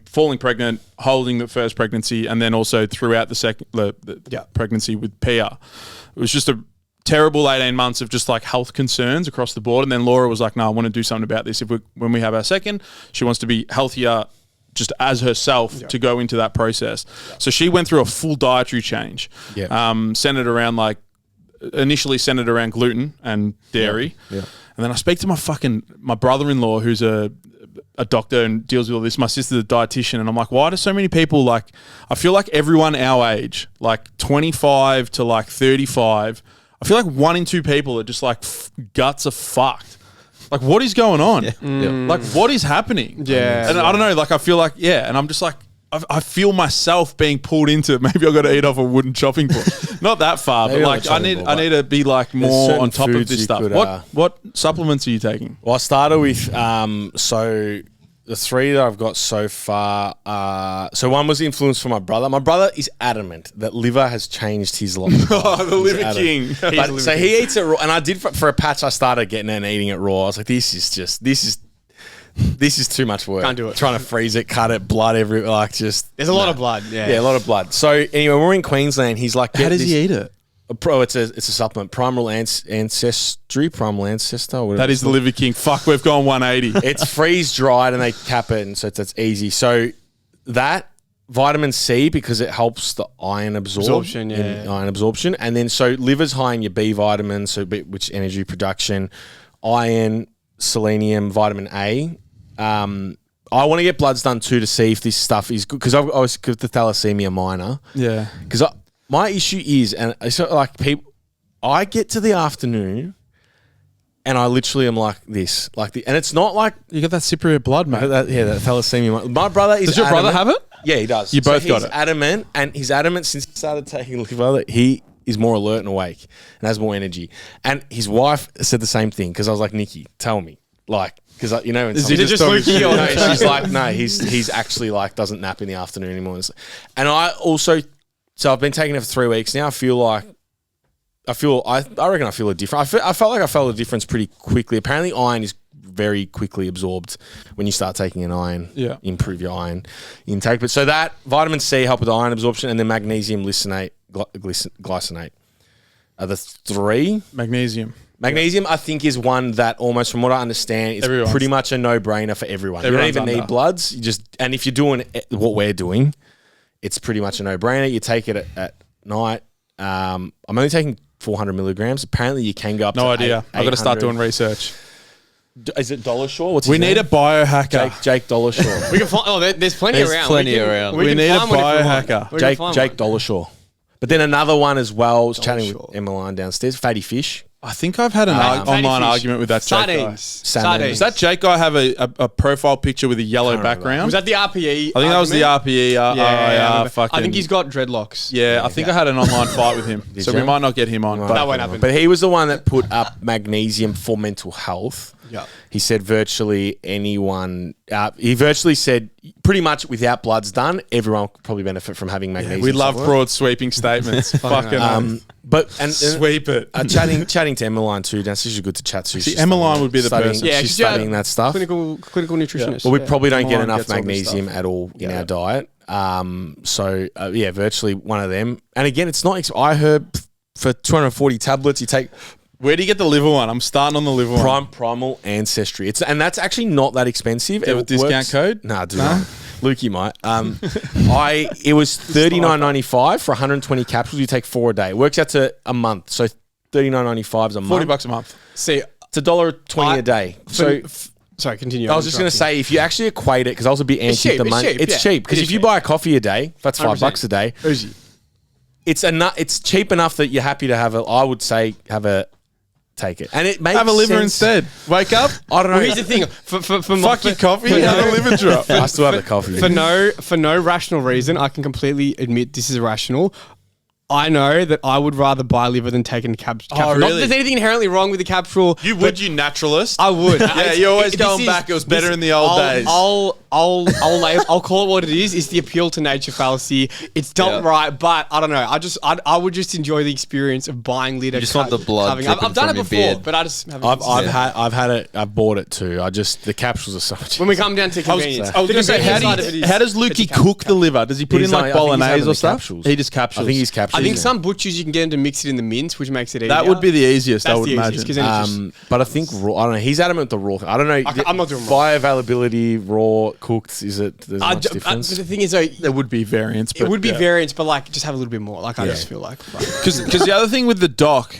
falling pregnant, holding the first pregnancy, and then also throughout the second pregnancy with Pia. It was just a terrible 18 months of just like health concerns across the board. And then Laura was like, no, I want to do something about this. When we have our second, she wants to be healthier just as herself to go into that process. So she went through a full dietary change, centered around initially centered around gluten and dairy. Yeah. And then I speak to my brother-in-law, who's a doctor and deals with all this. My sister's a dietitian, and I'm like, why do so many people I feel like everyone our age, like 25 to like 35, I feel like 1 in 2 people are just like guts are fucked. Like, what is going on? Like, what is happening? Yeah. And I don't know, like, I feel like, and I'm just like, I feel myself being pulled into, maybe I've got to eat off a wooden chopping board. Not that far, but like I need to be like more on top of this stuff. What supplements are you taking? Well, I started with so the 3 that I've got so far. So one was influenced from my brother. My brother is adamant that liver has changed his life. Oh, the liver king. So he eats it raw, and I did for a patch. I started getting it and eating it raw. I was like, this is too much work. Can't do it. Trying to freeze it, cut it, blood everywhere, there's a lot of blood. Yeah, a lot of blood. So anyway, we're in Queensland. He's like, how does he eat it? It's a supplement. Primal ancestor. That is the liver king. Fuck, we've gone 180. It's freeze dried and they cap it, and so it's easy. So that vitamin C, because it helps the iron absorption, and then so liver's high in your B vitamins, which energy production, iron, selenium, vitamin A. I want to get bloods done too to see if this stuff is good, because I was the thalassemia minor. Yeah. Because my issue is, and so like people, I get to the afternoon, and I literally am like this, and it's not like you got that Cypriot blood, mate. That thalassemia. My brother is. Does your brother have it? Yeah, he does. You both got it. He's adamant since he started taking liver that he is more alert and awake and has more energy. And his wife said the same thing, because I was like, Nikki, tell me, like. Because is it just Lukey? No, she's like, no, he's actually like doesn't nap in the afternoon anymore. And I also, so I've been taking it for 3 weeks now. I reckon I feel a difference. I felt like I felt a difference pretty quickly. Apparently, iron is very quickly absorbed when you start taking an iron. Yeah, improve your iron intake. But so that vitamin C help with iron absorption, and then magnesium glycinate. are the three. Magnesium. Magnesium, I think, is one that almost, from what I understand, is pretty much a no-brainer for everyone. You don't even need bloods. And if you're doing what we're doing, it's pretty much a no-brainer. You take it at night. I'm only taking 400 milligrams. Apparently, you can go up to I've got to start doing research. Is it Dollarshaw? What's we his need name? a biohacker. Jake Dollarshaw. We can find. There's plenty around. We need a biohacker. Jake Dollarshaw. But then another one as well. I was chatting with Emmeline downstairs. Fatty Fish. I think I've had an online argument with that Jake guy. Sardines. Does that Jake guy have a profile picture with a yellow background? Was that the RPE? I think that was the RPE. I think he's got dreadlocks. Yeah, I think I had an online fight with him. So we might not get him on. But that won't happen. But he was the one that put up magnesium for mental health. Yeah. He said virtually anyone, he virtually said pretty much without bloods done, everyone could probably benefit from having magnesium. We love broad sweeping statements. Fucking sweep it. Chatting to Emmeline too. That's usually good to chat to. See, Emmeline would be the person. Yeah, she's studying that stuff. Clinical nutritionist. But we probably don't get enough magnesium at all in our diet. Virtually one of them. And again, it's not. I heard for 240 tablets, you take. Where do you get the liver one? I'm starting on the liver one. Primal Ancestry. And that's actually not that expensive. Do you have a discount code? Nah, do not. Lukey might. It was $39.95 for 120 capsules. You take 4 a day. It works out to a month. So $39.95 is a month. $40 a month. See, it's $1.20 a day. Sorry, continue. I was just going to say, if you actually equate it, because I was a bit anti the money. It's cheap. Because if you buy a coffee a day, that's $5 a day. Easy. It's cheap enough that you're happy to have I would say, take it. And it makes have a liver sense. Instead. Wake up. I don't know. Well, here's the thing. Fuck your coffee. Have a liver drop. I still have the coffee. For no rational reason, I can completely admit this is irrational. I know that I would rather buy liver than take a capsule. Oh, really? Not that there's anything inherently wrong with the capsule. You naturalist? I would. Yeah, you're always going back. It was better in the old days. I'll call it what it is. It's the appeal to nature fallacy. It's not right, but I don't know. I would just enjoy the experience of buying liver. You just want the blood. I've done it your before, beard. but I just haven't. I've had it. I've bought it too. The capsules are so much. When we come down to convenience, I was going to say, how does Lukey cook the liver? Does he put in like bolognese or stuff? He just capsules. I think he's capsules. I think some butchers you can get him to mix it in the mince, which makes it easier. That would be the easiest, I would easiest, imagine. But I think raw. I don't know. He's adamant with the raw. I don't know. I'm not doing raw. Bioavailability, raw, cooked. Is it? There's much difference. But the thing is, though, there would be variance. It would be variance, but like just have a little bit more. Like I just feel like because the other thing with the doc,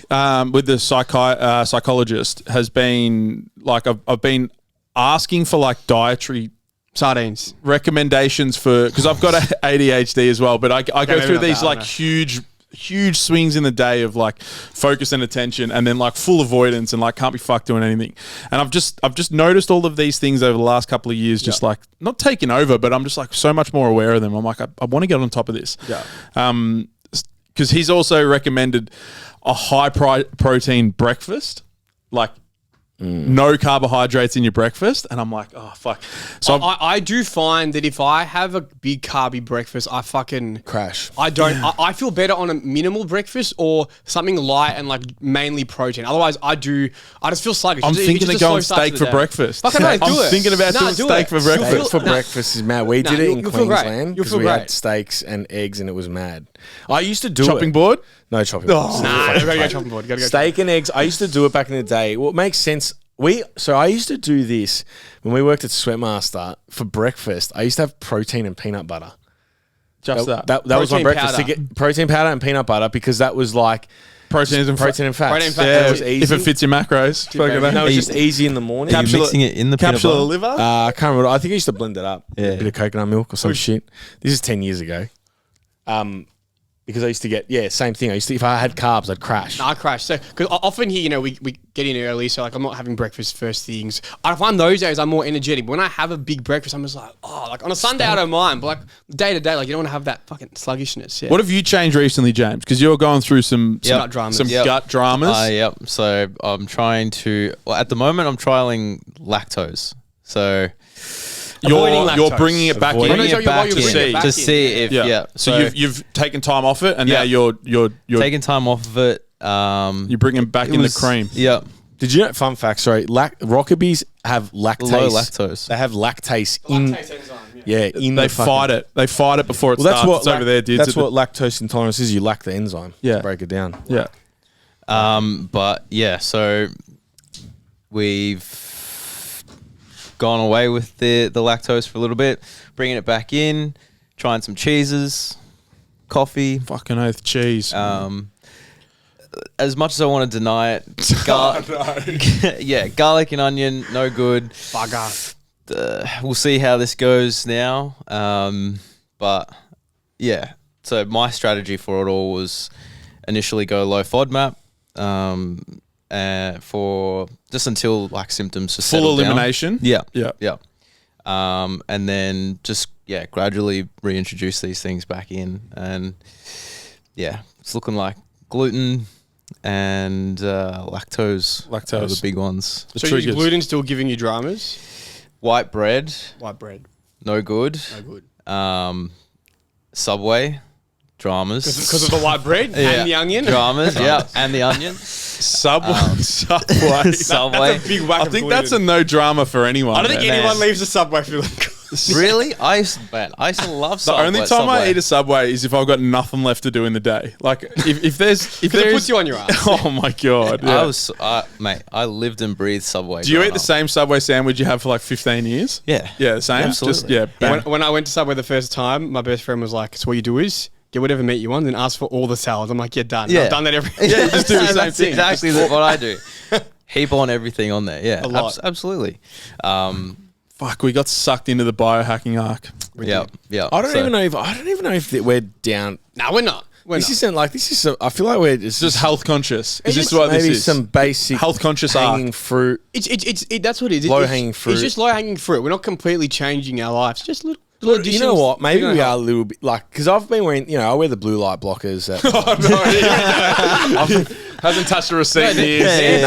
with the psychologist, has been like I've been asking for like dietary sardines recommendations for because I've got ADHD as well, but I go through these like huge swings in the day of like focus and attention and then like full avoidance and like can't be fucked doing anything. And I've just noticed all of these things over the last couple of years, just like not taking over, but I'm just like so much more aware of them. I'm like, I want to get on top of this. Yeah. Because he's also recommended a high protein breakfast, like no carbohydrates in your breakfast, and I'm like, oh fuck. So I do find that if I have a big carby breakfast, I fucking crash. I don't. I feel better on a minimal breakfast or something light and like mainly protein. Otherwise, I just feel sluggish. I'm thinking of going steak for breakfast. Fucking right, do I'm it. thinking about doing steak for breakfast. For breakfast is mad. We did it in Queensland because we great. had steaks and eggs, and it was mad. I used to do chopping board. No chopping board. Nah, gotta go chopping board. Steak and eggs. I used to do it back in the day. Well, it makes sense. So I used to do this when we worked at Sweatmaster for breakfast. I used to have protein and peanut butter. That was my breakfast. To get protein powder and peanut butter because that was like protein and fats. Yeah, it was easy. If it fits your macros. No, it's just easy in the morning. Are you mixing it in the capsule peanut of liver? I can't remember. I think I used to blend it up. A bit of coconut milk or some shit. This is 10 years ago. Because I used to get, same thing. If I had carbs, I'd crash. No, I crash. So, because often here, we get in early, so like I'm not having breakfast first things. I find those days I'm more energetic. But when I have a big breakfast, I'm just like, like on a Sunday I don't mind, but like day to day, like you don't want to have that fucking sluggishness. Yeah. What have you changed recently, James? Because you're going through some gut dramas. Gut dramas. Yep. So I'm trying to. Well, at the moment, I'm trialing lactose. So. You're bringing it back in to see if So you've taken time off it, and now you're taking time off of it. You're bringing back in the cream. Yeah. Did you know? Fun fact. Sorry, Rockabies have lactase. Low lactose. They have lactase in. They fight it. They fight it before it starts. It's over there, dude. That's what lactose intolerance is. You lack the enzyme. To break it down. Yeah. But yeah, so we've gone away with the lactose for a little bit, bringing it back in, trying some cheeses, coffee. Fucking oath, cheese. As much as I want to deny it, yeah, garlic and onion, no good. Bugger. We'll see how this goes now. But yeah, so my strategy for it all was initially go low FODMAP for just until like symptoms just Full settle down. elimination. Yeah, Yeah. yeah. And then just gradually reintroduce these things back in, and yeah, it's looking like gluten and lactose are the big ones. The So triggers. is gluten still giving you dramas? White bread, White bread. no good. No good. Subway, dramas. Because of the white bread and the onion? Dramas, yeah, and the onion. Subway. Subway. That's a big whack I of think gluten. that's a no drama for anyone. I don't think man. anyone leaves the Subway feeling good. Really? I used to love The Subway. only time I eat a Subway is if I've got nothing left to do in the day. Like if there's It puts you on your ass. Oh my god! Yeah. Mate, I lived and breathed Subway. Do you growing eat the up. same Subway sandwich you have for like 15 years? Yeah. Yeah, the same. Absolutely. Just bang. When I went to Subway the first time, my best friend was like, so what you do is get whatever meat you want and ask for all the salads. I'm like, yeah, done. Yeah. I've done that every Yeah, you just do the same That's thing. exactly what I do. Heap on everything on there. Yeah, A lot. absolutely. Fuck, we got sucked into the biohacking arc. Yeah, yeah. I don't even know if that we're down. No, we're not. This isn't like this is. I feel like we're It's just health conscious. Is this It's what this maybe is? some basic Health conscious hanging arc. fruit. That's what it is. Low-hanging fruit. It's just low hanging fruit. We're not completely changing our lives. Just little You additions. know what? Maybe They're we gonna are a little bit like because I've been wearing. I wear the blue light blockers. Hasn't touched a receipt in years.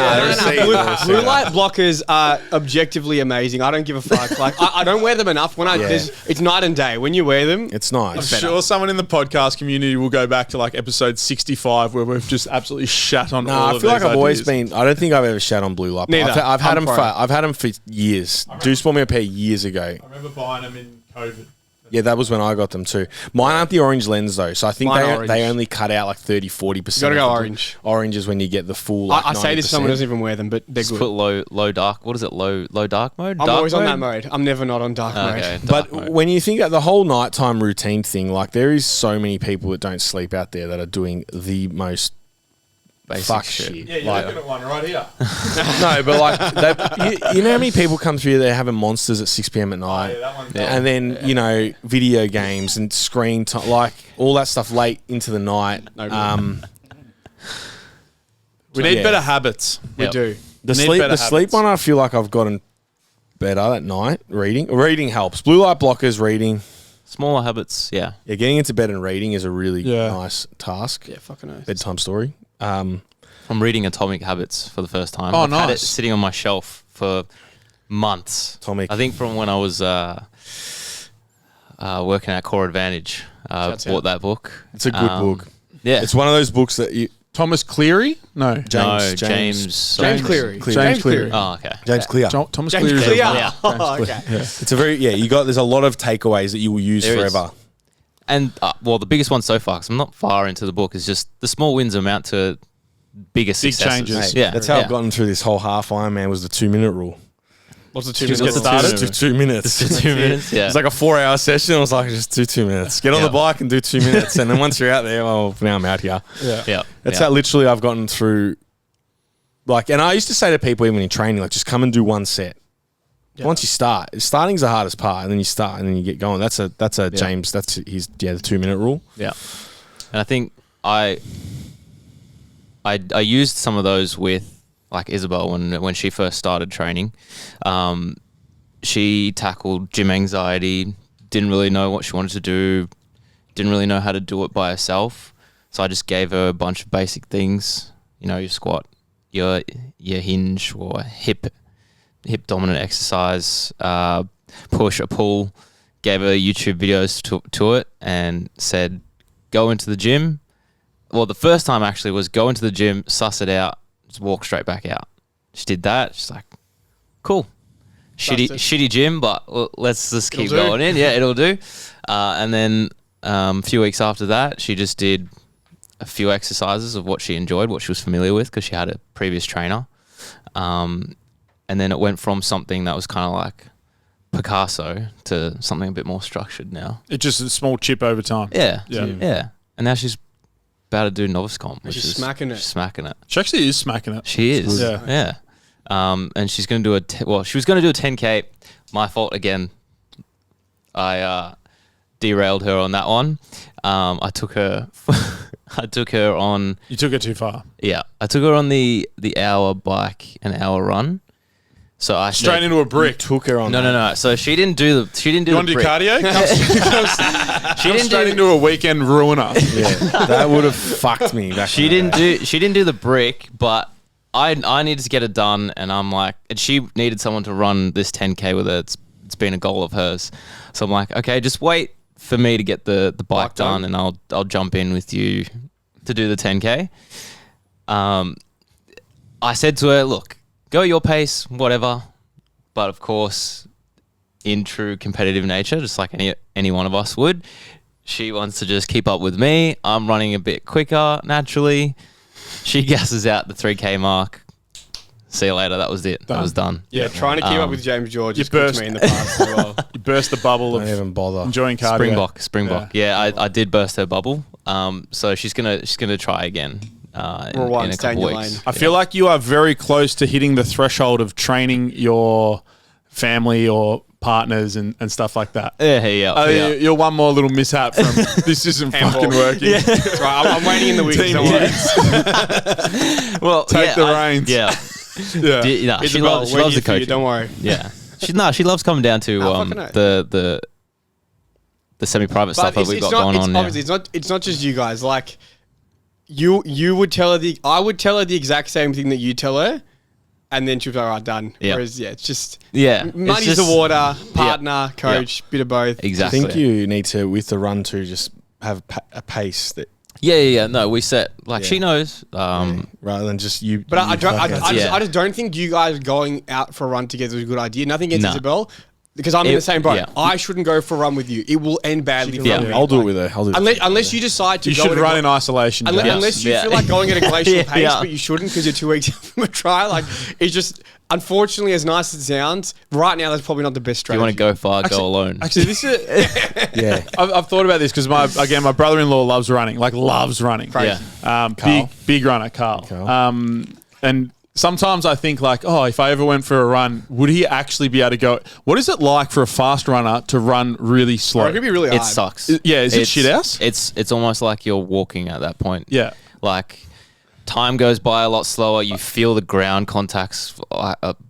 Blue light blockers are objectively amazing. I don't give a fuck. Like I don't wear them enough. When it's night and day. When you wear them, It's nice. I'm sure someone in the podcast community will go back to like episode 65 where we've just absolutely shat on No, all I of feel like these I've always ideas. been. I don't think I've ever shat on blue light. Neither. I've had I'm them. pro. I've had them for years. Deuce bought me a pair years ago. I remember buying them in COVID. Yeah, that was when I got them too. Mine aren't the orange lens though, so I think Mine they orange. they only cut out like 30-40%. You gotta go orange. Orange is when you get the full. Like, I say this to someone who 90%. doesn't even wear them, but they're Just good. put low dark. What is it? Low dark mode. I'm Dark always on that mode. I'm never not on dark mode. Okay, But dark mode. when you think of the whole nighttime routine thing, like there is so many people that don't sleep out there that are doing the most Basic fuck shit. shit. Yeah, you're Like- looking at one right here. No, but like you know how many people come through there having monsters at 6 p.m. at night, yeah, that one's and then video games and screen time, like all that stuff late into the night. We need Yeah. better habits. We Yep. do. The Need sleep, better the sleep habits. one, I feel like I've gotten better at night. Reading helps. Blue light blockers, reading. Smaller habits. Yeah. Yeah, getting into bed and reading is a really Yeah. nice task. Yeah, fucking oath. Bedtime story. I'm reading Atomic Habits for the first time. Oh, I've had it nice. sitting on my shelf for months. Atomic. I think from when I was working at Core Advantage, Shouts bought out. that book. It's a good book. Yeah. It's one of those books that you Thomas Cleary? No. no, James James Cleary. James Cleary. Oh, okay. James Clear. Thomas James Cleary. Clear. Yeah. Oh, okay. It's a very there's a lot of takeaways that you will use There is. forever. And the biggest one so far, because I'm not far into the book, is just the small wins amount to bigger successes. changes. Mate, Yeah, that's how yeah. I've gotten through this whole half Ironman was the 2-minute rule. What's the 2 Just minutes? get started. Just do 2 minutes. For 2 minutes. Yeah. It's like a 4-hour session. I was like, just do 2 minutes. Get on the Yeah. bike and do 2 minutes. And then once you're out there, well, now I'm out here. Yeah. yeah. That's yeah. how literally I've gotten through. Like, and I used to say to people even in training, like, just come and do one set. Once you start, starting's the hardest part, and then you start, and then you get going. That's a James. That's his the 2-minute rule. Yeah, and I think I used some of those with like Isabel when she first started training. She tackled gym anxiety, didn't really know what she wanted to do, didn't really know how to do it by herself. So I just gave her a bunch of basic things. Your squat, your hinge or hip dominant exercise, push or pull. Gave her YouTube videos to it and said, go into the gym. Well, the first time actually was go into the gym, suss it out, just walk straight back out. She did that. She's like, cool. Shitty gym, but let's just keep It'll do. going in. Yeah, it'll do. And then a few weeks after that, she just did a few exercises of what she enjoyed, what she was familiar with, because she had a previous trainer. And then it went from something that was kind of like Picasso to something a bit more structured now. It's just a small chip over time. Yeah. Yeah. And now she's about to do novice comp. Which She's is smacking it. She's smacking it. She actually is smacking it. She is. Yeah. And she's going to do she was going to do a 10K. My fault again. I derailed her on that one. I took her on. You took it too far. Yeah, I took her on the hour bike and hour run. So I Straight into a brick. Took her on. No. So she didn't do the. You want to do brick. cardio? She Come didn't straight do. into a weekend ruiner. Yeah, that would have fucked me. Back She in the day. didn't do the brick, but I needed to get it done, and I'm like, and she needed someone to run this 10K with her. It's been a goal of hers, so I'm like, okay, just wait for me to get the bike done, and I'll jump in with you to do the 10K. I said to her, look, go at your pace, whatever, but of course, in true competitive nature, just like any one of us would, she wants to just keep up with me. I'm running a bit quicker naturally. She gasses out the 3K mark. See you later. That was it. That was done. Yeah, trying to keep up with James George has burst- to me in the past as well. You burst the bubble Don't of even bother. enjoying cardio. Springbok. Yeah, I did burst her bubble. So she's gonna try again in Rewind, a stay in couple your weeks. lane. I feel like you are very close to hitting the threshold of training your family or partners and stuff like that. Yeah. You're one more little mishap from this isn't fucking working. That's right. I'm waiting in the wings. Team Don't worry. kids. Well, Take the reins. Yeah. Yeah. She Isabel, loves we're the here for you, coaching. Don't worry. Yeah. She loves coming down to fucking hell. the semi-private stuff that we've got going on now. Obviously, it's not just you guys. Like you would tell her I would tell her the exact same thing that you tell her, and then she'd be like, "All right, done." Yeah. Whereas, it's just Yeah. money's It's the just- water, partner, coach, bit of both. I Exactly. think you need to, with the run, to just have a pace that Yeah. No, we set Yeah. she knows. rather than just you. But I you don't. I fucking- just don't think you guys going out for a run together is a good idea. Nothing against No. Isabel, because I'm in the same boat. yeah. I shouldn't go for a run with you. It will end badly for Yeah. me. I'll do it with her. I'll do it. Unless you decide to You go should at a run gla- in isolation. James. Unless you Yeah. feel like going at a glacial Yeah. pace, Yeah. but you shouldn't because you're 2 weeks out from a try. Like, it's just, unfortunately, as nice as it sounds, right now that's probably not the best If you strategy. want to go far, go alone. Actually, this is. Yeah. I've thought about this because my brother-in-law loves running, like loves running. Crazy. Yeah. Big runner, Carl. And sometimes I think like, oh, if I ever went for a run, would he actually be able to go? What is it like for a fast runner to run really slow? It could be really It hard. sucks. Yeah, is it It's- shit house? It's almost like you're walking at that point. Yeah. Like time goes by a lot slower. You feel the ground contacts.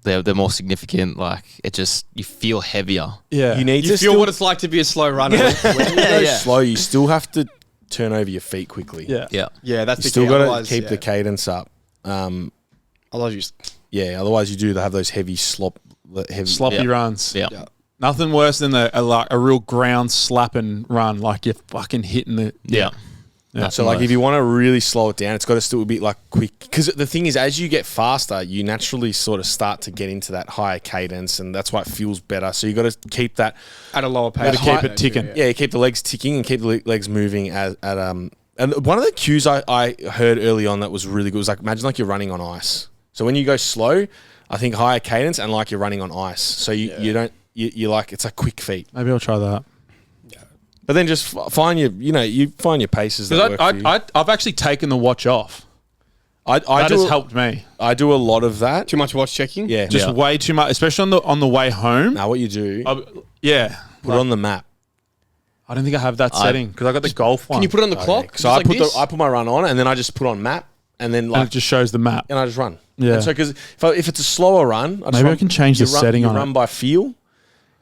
They're more significant. Like you feel heavier. Yeah. You need You to feel still, what it's like to be a slow runner. when you go Yeah. slow, you still have to turn over your feet quickly. Yeah. Yeah. Yeah, that's You the still key. got to Otherwise, keep yeah. the cadence up. Otherwise, Yeah, otherwise you do have those heavy sloppy Sloppy Yeah. runs. Yeah. Yeah. Nothing worse than a real ground slapping run, like you're fucking hitting the. Yeah. So like if you want to really slow it down, it's got to still be like quick. Because the thing is, as you get faster, you naturally sort of start to get into that higher cadence, and that's why it feels better. So you got to keep that. at a lower pace. To keep it ticking. Yeah, keep the legs ticking and keep the legs moving And one of the cues I heard early on that was really good was like, imagine like you're running on ice. So when you go slow, I think higher cadence and like you're running on ice. So you like, it's a quick feat. Maybe I'll try that. But then just find you find your paces that work for you. I've actually taken the watch off. I That do has helped me. I do a lot of that. Too much watch checking. Yeah. Just way too much, especially on the way home. Now what you do, Yeah. put it on the map. I don't think I have that setting because I got the golf one. Can you put it on the clock? So Just like this? I put my run on and then I just put on map and then and like it just shows the map. and I just run. Yeah. And so because if it's a slower run, I just Maybe run, I can change the setting you on run it. by feel,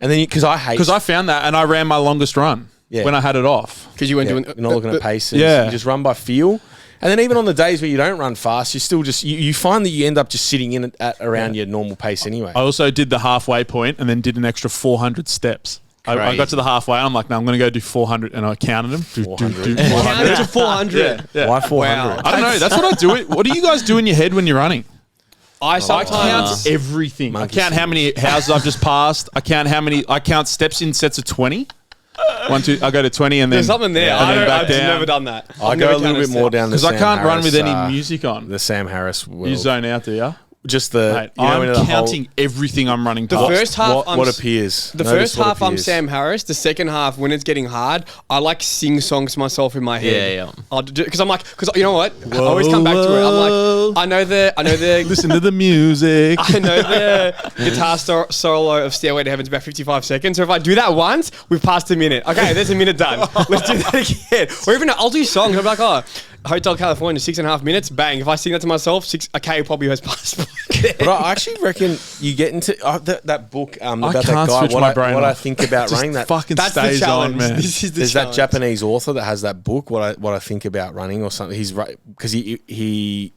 and then because I found that and I ran my longest run when I had it off. Because you weren't doing. you're not looking at paces. Yeah. You just run by feel. And then even on the days where you don't run fast, you still just you find that you end up just sitting in at around your normal pace anyway. I also did the halfway point and then did an extra 400 steps. I got to the halfway and I'm like, no, I'm going to go do 400 and I counted them. 400. Counted to 400. Yeah. Why 400? Wow. I don't know. That's what I do. What do you guys do in your head when you're running? I I sometimes. count everything. Monkey I count how many houses I've just passed. I count steps in sets of 20. 1, 2. I go to 20 and then There's something there. I've never done that. I go a little bit more down the because I can't run with any music on. The Sam Harris world. You zone out, do you? Just the. Mate, you know, I'm counting everything I'm running The past. first half, what appears. The Notice first what half, I'm appears. Sam Harris. The second half, when it's getting hard, I like sing songs to myself in my head. Yeah. Because I'm like, because you know what? I always come back to it. I'm like, I know the. Listen to the music. I know the guitar solo of Stairway to Heaven's about 55 seconds. So if I do that once, we've passed a minute. Okay, there's a minute done. Let's do that again. Or even I'll do songs. I'll be like, oh, Hotel California, 6.5 minutes. Bang. If I sing that to myself, okay, probably has passed. But I actually reckon you get into that book about that can't guy. switch What my I brain what I off. think about Just running that. fucking That's the stays challenge. on, man. This is the There's challenge. that Japanese author that has that book. What I think about running or something. He's right because he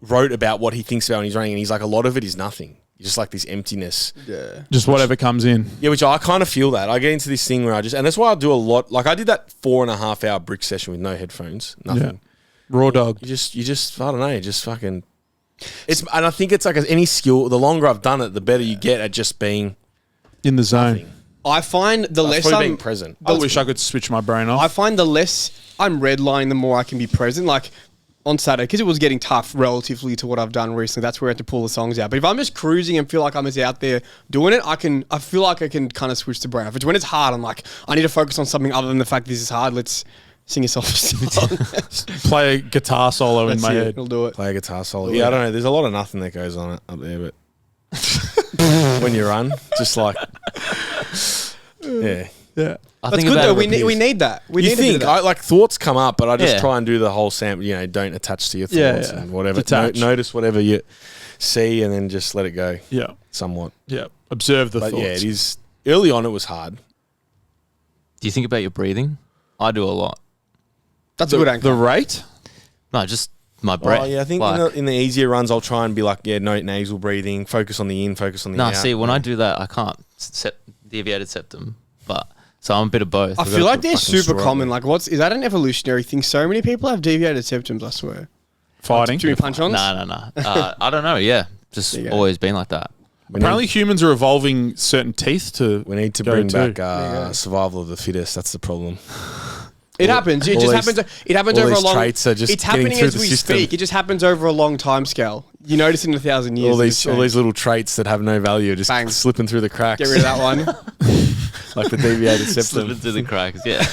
wrote about what he thinks about when he's running, and he's like a lot of it is nothing. Just like this emptiness. Yeah. Just whatever comes in. Yeah, which I kind of feel that. I get into this thing where and that's why I do a lot. Like I did that 4.5 hour brick session with no headphones, nothing. Yeah. Raw dog. You just I don't know, you just fucking. And I think it's like any skill. The longer I've done it, the better you get at just being In the zone. nothing. I find the less Probably I'm being present. I wish I could switch my brain off. I find the less I'm redlining, the more I can be present. Like on Saturday, because it was getting tough relatively to what I've done recently. That's where I had to pull the songs out. But if I'm just cruising and feel like I'm just out there doing it, I feel like I can kind of switch the brain off. It's when it's hard, I'm like, I need to focus on something other than the fact this is hard. Let's sing yourself a song. Play a guitar solo in my head. It'll do it. Play a guitar solo. Yeah, I don't know. There's a lot of nothing that goes on up there, but when you run, just like yeah. Yeah. I That's think good about though. it We need that. We You need a bit of think that. like thoughts come up, but I just Yeah. try and do the whole Sam. You know, don't attach to your Yeah, thoughts yeah. and whatever. Detach. Notice whatever you see, and then just let it go. Yeah. Somewhat. Yeah. Observe the But thoughts. yeah, it is. Early on, it was hard. Do you think about your breathing? I do a lot. That's a good anchor. The rate? No, just my breath. Oh yeah, I think Like, in the easier runs, I'll try and be like, no nasal breathing, focus on the in, focus on the no, out. see, when I do that, I can't deviated septum. But so I'm a bit of both. I I've feel got like to they're fucking super straw, common. man. Like, is that an evolutionary thing? So many people have deviated septums, I swear. Fighting. Too many punch-ons? No. I don't know. Yeah, just There you go. always been like that. Apparently humans are evolving certain teeth to We need to go bring to. back survival of the fittest. That's the problem. It happens. It all just these- happens. It happens all over a these long. traits are just it's getting happening through as the we system. speak. It just happens over a long time scale. You notice in 1,000 years. All it's these changed. little traits that have no value are just Bang. slipping through the cracks. Get rid of that one. like the deviated Slipping septum. through the cracks. Yeah.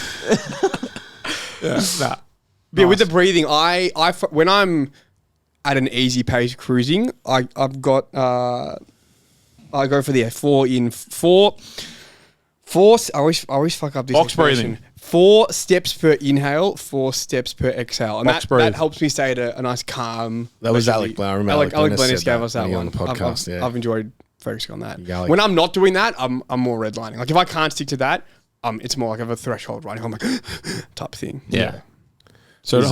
Nah. But with the breathing, when I'm at an easy pace cruising, I've got I go for the 4 in 4. I always fuck up this Box expression. breathing. 4 steps per inhale, 4 steps per exhale, and Box that breathe. helps me stay at a nice calm. That was leisurely- Alec Blennis. I remember Alec Blennis Blennis said gave that us that when he one on the podcast, yeah. I've enjoyed focusing on that. Alec. When I'm not doing that, I'm more redlining. Like if I can't stick to that, it's more like I have a threshold running. I'm like type thing. Yeah. So it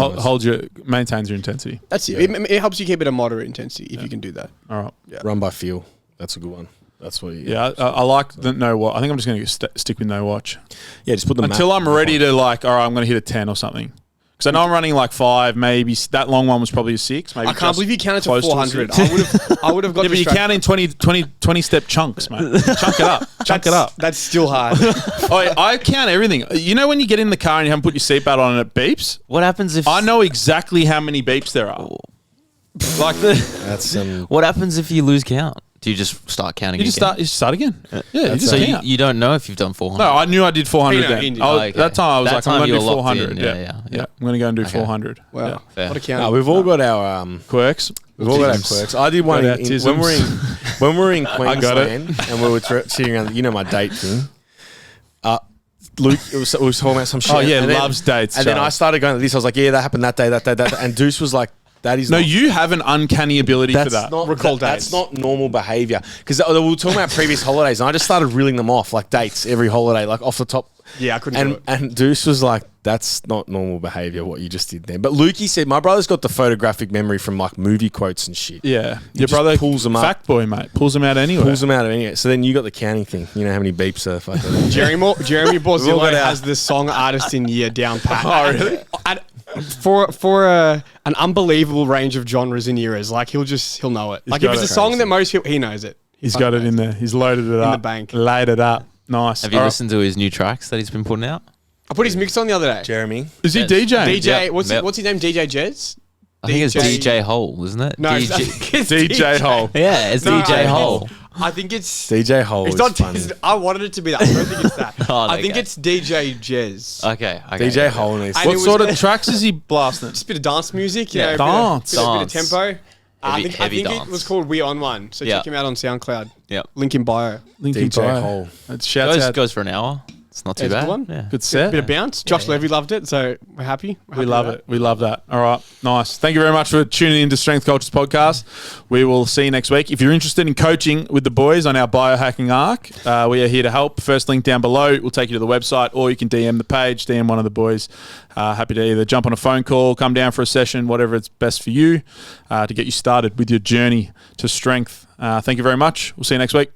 He's maintains your intensity. That's it. It helps you keep it a moderate intensity if you can do that. All right. Run by feel. That's a good one. That's what. Yeah, I like the no watch. I think I'm just going to stick with no watch Yeah, just put the until I'm ready to like. All right, I'm going to hit a 10 or something. Because I know I'm running like 5, maybe that long one was probably a 6. Maybe I can't just believe you counted to close a 400. 6. I would have got. Yeah, but you count in 20 step chunks, mate. Chunk it up. Chunk it up. That's still hard. I count everything. You know when you get in the car and you haven't put your seatbelt on and it beeps? What happens if I know exactly how many beeps there are. Like That's What happens if you lose count? Do you just start counting? you just start again. Yeah, you just So count. you don't know if you've done 400. No, I knew I did 400 He knew, then. he knew. Okay. That time I was That like, time I'm going to you do were locked 400. in. Yeah. I'm going to go and do Okay. 400. Wow. Yeah. Fair. What a count. No, we've all got our Quirks. we've all got our Autisms. quirks. I did one Got in, autisms. when we were in I got it. Queensland and we were sitting around. You know my date thing. Luke, we was talking about some shit. Oh, yeah, and then- loves dates, And then I Charles. started going like this. I was like, yeah, that happened that day, that day, that day. And Deuce was like, that is No, not, you have an uncanny ability for that's that. not Recall that's dates. not normal behavior. Because we were talking about previous holidays, and I just started reeling them off like dates every holiday, like off the top. Yeah, I couldn't do it. And Deuce was like, that's not normal behavior, what you just did there. But Lukey said, my brother's got the photographic memory from like movie quotes and shit. Yeah. He Your just brother pulls them up. Fact boy, mate. Pulls them out anyway. Pulls them out of anywhere. So then you got the counting thing. You know how many beeps are fucking. Jeremy We've all Borzillo got our- has the song artist in year down pat. Oh, really? For an unbelievable range of genres and eras, like he'll know it. Like if got it's a it. song that most people he knows it. He's got it in there. He's loaded it up. the bank. Laid it up. Nice. Have you listened to his new tracks that he's been putting out? I put his mix on the other day. Jeremy. Is he Yes. DJing? DJ, Yep. what's his name? DJ Jez? I think it's DJ Hole, isn't it? No, DJ. it's DJ Hole. Yeah, it's No, DJ Hole. I think it's DJ Hole It's is not. funny. I wanted it to be that. I don't think it's that. Oh, I think okay. it's DJ Jez. Okay. DJ Hole needs And What it was- sort of tracks is he blasting? Just a bit of dance music, you Yeah. know, Dance. bit of Dance. tempo. I Heavy- think heavy it dance. was called We On One. So Yeah. check him out on SoundCloud. Yep. Link in bio. Linkin DJ Park. Hole. It shouts out. Goes for an hour. It's not too It's a bad. good one. Yeah. Good set. Bit of bounce. Josh Levy loved it, so we're happy. We love it. We love that. All right. Nice. Thank you very much for tuning into Strength Cultures podcast. We will see you next week. If you're interested in coaching with the boys on our biohacking arc, we are here to help. First link down below will take you to the website, or you can DM the page, DM one of the boys. Happy to either jump on a phone call, come down for a session, whatever it's best for you to get you started with your journey to strength. Thank you very much. We'll see you next week.